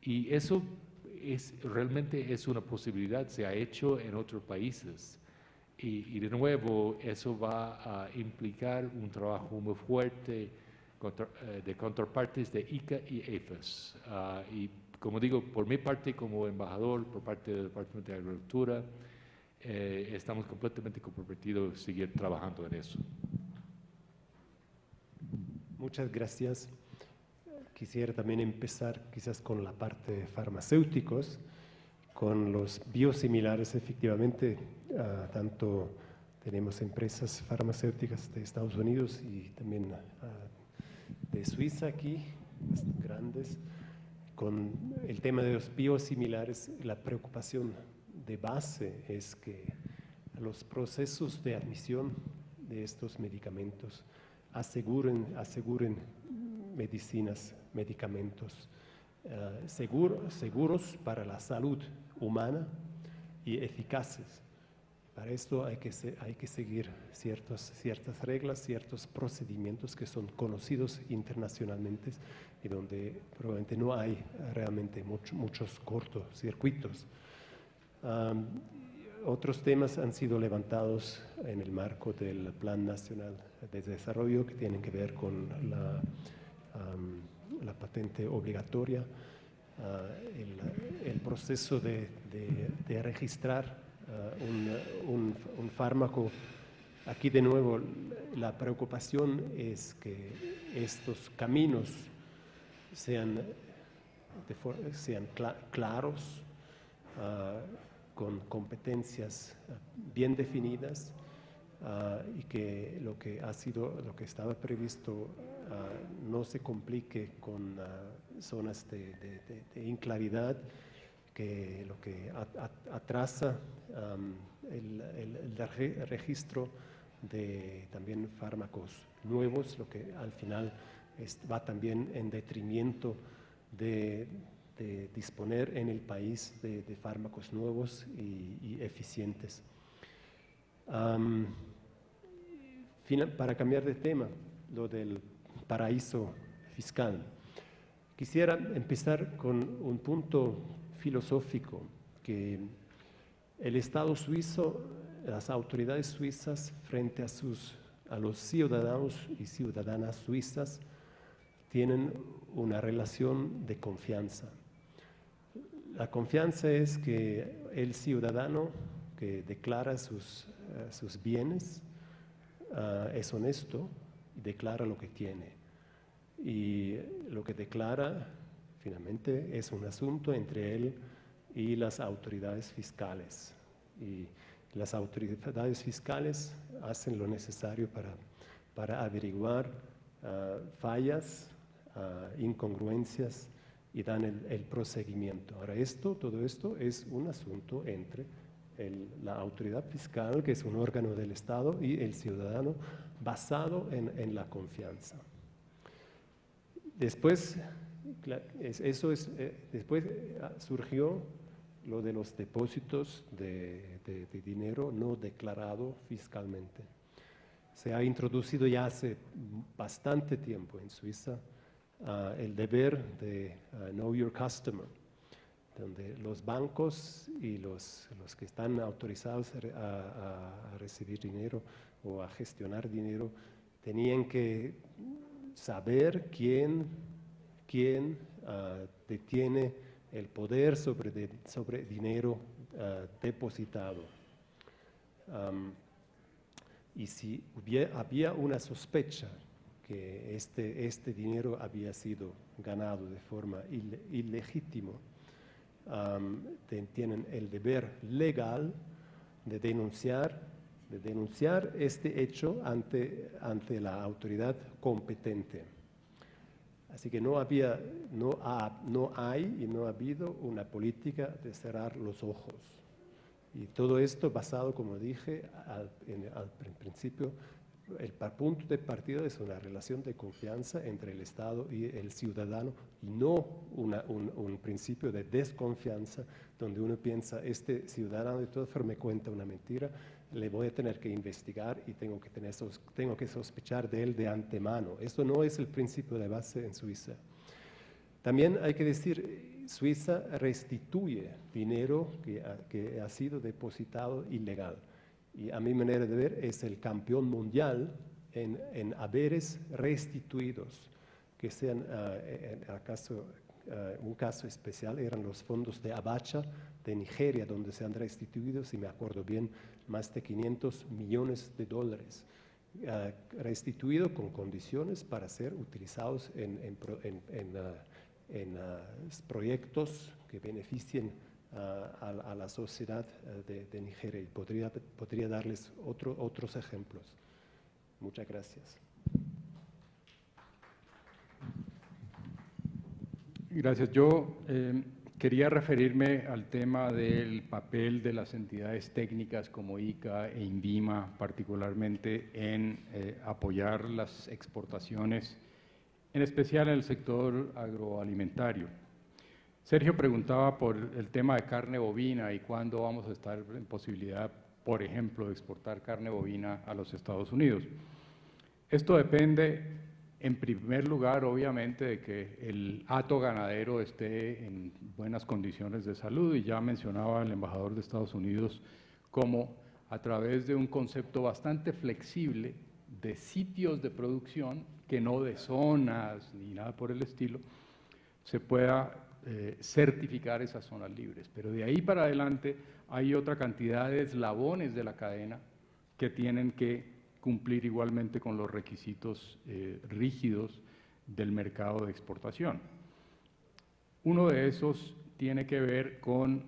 Y eso realmente es una posibilidad, se ha hecho en otros países. Y de nuevo, eso va a implicar un trabajo muy fuerte de contrapartes de ICA y EFAS. Y como digo, por mi parte como embajador, por parte del Departamento de Agricultura, estamos completamente comprometidos a seguir trabajando en eso. Muchas gracias. Quisiera también empezar quizás con la parte de farmacéuticos, con los biosimilares. Efectivamente, tanto tenemos empresas farmacéuticas de Estados Unidos y también de Suiza aquí, grandes. Con el tema de los biosimilares, la preocupación de base es que los procesos de admisión de estos medicamentos aseguren medicamentos seguros para la salud humana y eficaces. Para esto hay que seguir ciertas reglas, ciertos procedimientos que son conocidos internacionalmente y donde probablemente no hay realmente muchos cortocircuitos. Otros temas han sido levantados en el marco del Plan Nacional de Desarrollo que tienen que ver con la patente obligatoria, el proceso de registrar un fármaco. Aquí de nuevo la preocupación es que estos caminos sean claros, con competencias bien definidas, y que lo que estaba previsto no se complique con zonas de inclaridad, que lo que atrasa el registro de también fármacos nuevos, lo que al final va también en detrimento de disponer en el país de fármacos nuevos y eficientes. Para cambiar de tema, lo del paraíso fiscal, quisiera empezar con un punto filosófico, que el Estado suizo, las autoridades suizas frente a los ciudadanos y ciudadanas suizas tienen una relación de confianza. La confianza es que el ciudadano que declara sus bienes es honesto y declara lo que tiene. Y lo que declara finalmente es un asunto entre él y las autoridades fiscales. Y las autoridades fiscales hacen lo necesario para averiguar fallas, incongruencias, y dan el procedimiento. Ahora, todo esto es un asunto entre la autoridad fiscal, que es un órgano del Estado, y el ciudadano, basado en la confianza. Después surgió lo de los depósitos de dinero no declarado fiscalmente. Se ha introducido ya hace bastante tiempo en Suiza el deber de Know Your Customer, donde los bancos y los que están autorizados a recibir dinero o a gestionar dinero tenían que saber quién detiene el poder sobre dinero depositado. Y si había una sospecha que este dinero había sido ganado de forma ilegítima, tienen el deber legal de denunciar este hecho ante la autoridad competente. Así que no hay y no ha habido una política de cerrar los ojos. Y todo esto basado, como dije al principio, el punto de partida es una relación de confianza entre el Estado y el ciudadano y no un principio de desconfianza donde uno piensa, este ciudadano de todas formas me cuenta una mentira, le voy a tener que investigar y tengo que sospechar de él de antemano. Esto no es el principio de base en Suiza. También hay que decir, Suiza restituye dinero que ha sido depositado ilegal. Y a mi manera de ver es el campeón mundial en haberes restituidos, que sean, un caso especial eran los fondos de Abacha de Nigeria, donde se han restituido, si me acuerdo bien, más de 500 millones de dólares, restituido con condiciones para ser utilizados en proyectos que beneficien a la sociedad de Nigeria. Y podría darles otros ejemplos. Muchas gracias. Gracias. Yo quería referirme al tema del papel de las entidades técnicas como ICA e INVIMA, particularmente en apoyar las exportaciones, en especial en el sector agroalimentario. Sergio preguntaba por el tema de carne bovina y cuándo vamos a estar en posibilidad, por ejemplo, de exportar carne bovina a los Estados Unidos. Esto depende, en primer lugar, obviamente, de que el hato ganadero esté en buenas condiciones de salud, y ya mencionaba el embajador de Estados Unidos cómo a través de un concepto bastante flexible de sitios de producción, que no de zonas ni nada por el estilo, se pueda certificar esas zonas libres. Pero de ahí para adelante hay otra cantidad de eslabones de la cadena que tienen que cumplir igualmente con los requisitos rígidos del mercado de exportación. Uno de esos tiene que ver con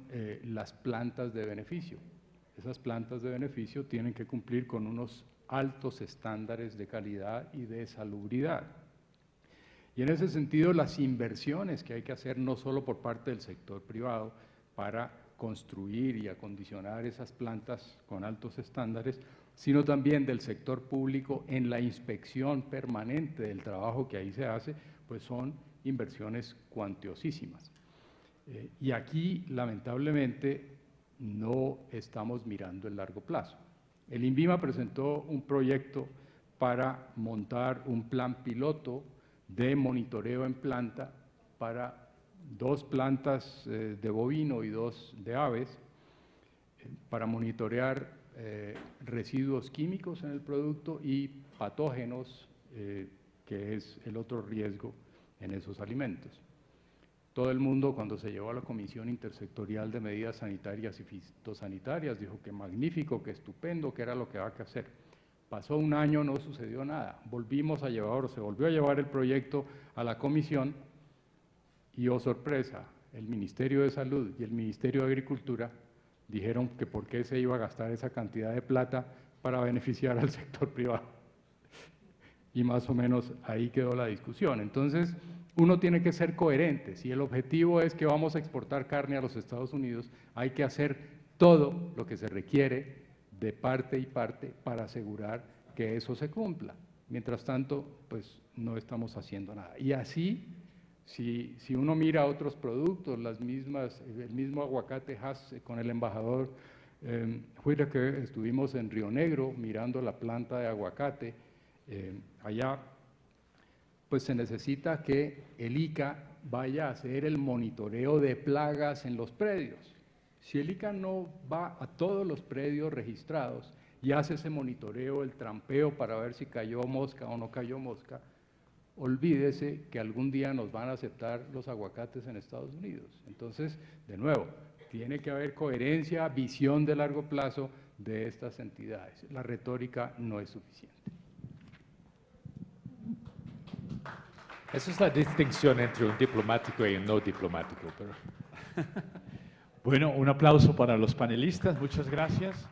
las plantas de beneficio. Esas plantas de beneficio tienen que cumplir con unos altos estándares de calidad y de salubridad. Y en ese sentido, las inversiones que hay que hacer no solo por parte del sector privado para construir y acondicionar esas plantas con altos estándares, sino también del sector público en la inspección permanente del trabajo que ahí se hace, pues son inversiones cuantiosísimas. Y aquí, lamentablemente, no estamos mirando el largo plazo. El INVIMA presentó un proyecto para montar un plan piloto de monitoreo en planta para 2 plantas de bovino y 2 de aves, para monitorear residuos químicos en el producto y patógenos, que es el otro riesgo en esos alimentos. Todo el mundo, cuando se llevó a la Comisión Intersectorial de Medidas Sanitarias y Fitosanitarias, dijo que magnífico, que estupendo, que era lo que había que hacer. Pasó un año, no sucedió nada. Volvimos a llevar, se volvió a llevar el proyecto a la comisión y, oh sorpresa, el Ministerio de Salud y el Ministerio de Agricultura dijeron que por qué se iba a gastar esa cantidad de plata para beneficiar al sector privado. Y más o menos ahí quedó la discusión. Entonces, uno tiene que ser coherente. Si el objetivo es que vamos a exportar carne a los Estados Unidos, hay que hacer todo lo que se requiere de parte y parte para asegurar que eso se cumpla. Mientras tanto, pues no estamos haciendo nada. Y así, si uno mira otros productos, el mismo aguacate Hass, con el embajador Whitaker, estuvimos en Río Negro mirando la planta de aguacate. Allá, pues se necesita que el ICA vaya a hacer el monitoreo de plagas en los predios. Si el ICA no va a todos los predios registrados y hace ese monitoreo, el trampeo para ver si cayó mosca o no cayó mosca, olvídese que algún día nos van a aceptar los aguacates en Estados Unidos. Entonces, de nuevo, tiene que haber coherencia, visión de largo plazo de estas entidades. La retórica no es suficiente. Esa es la distinción entre un diplomático y un no diplomático. Pero... Bueno, un aplauso para los panelistas. Muchas gracias.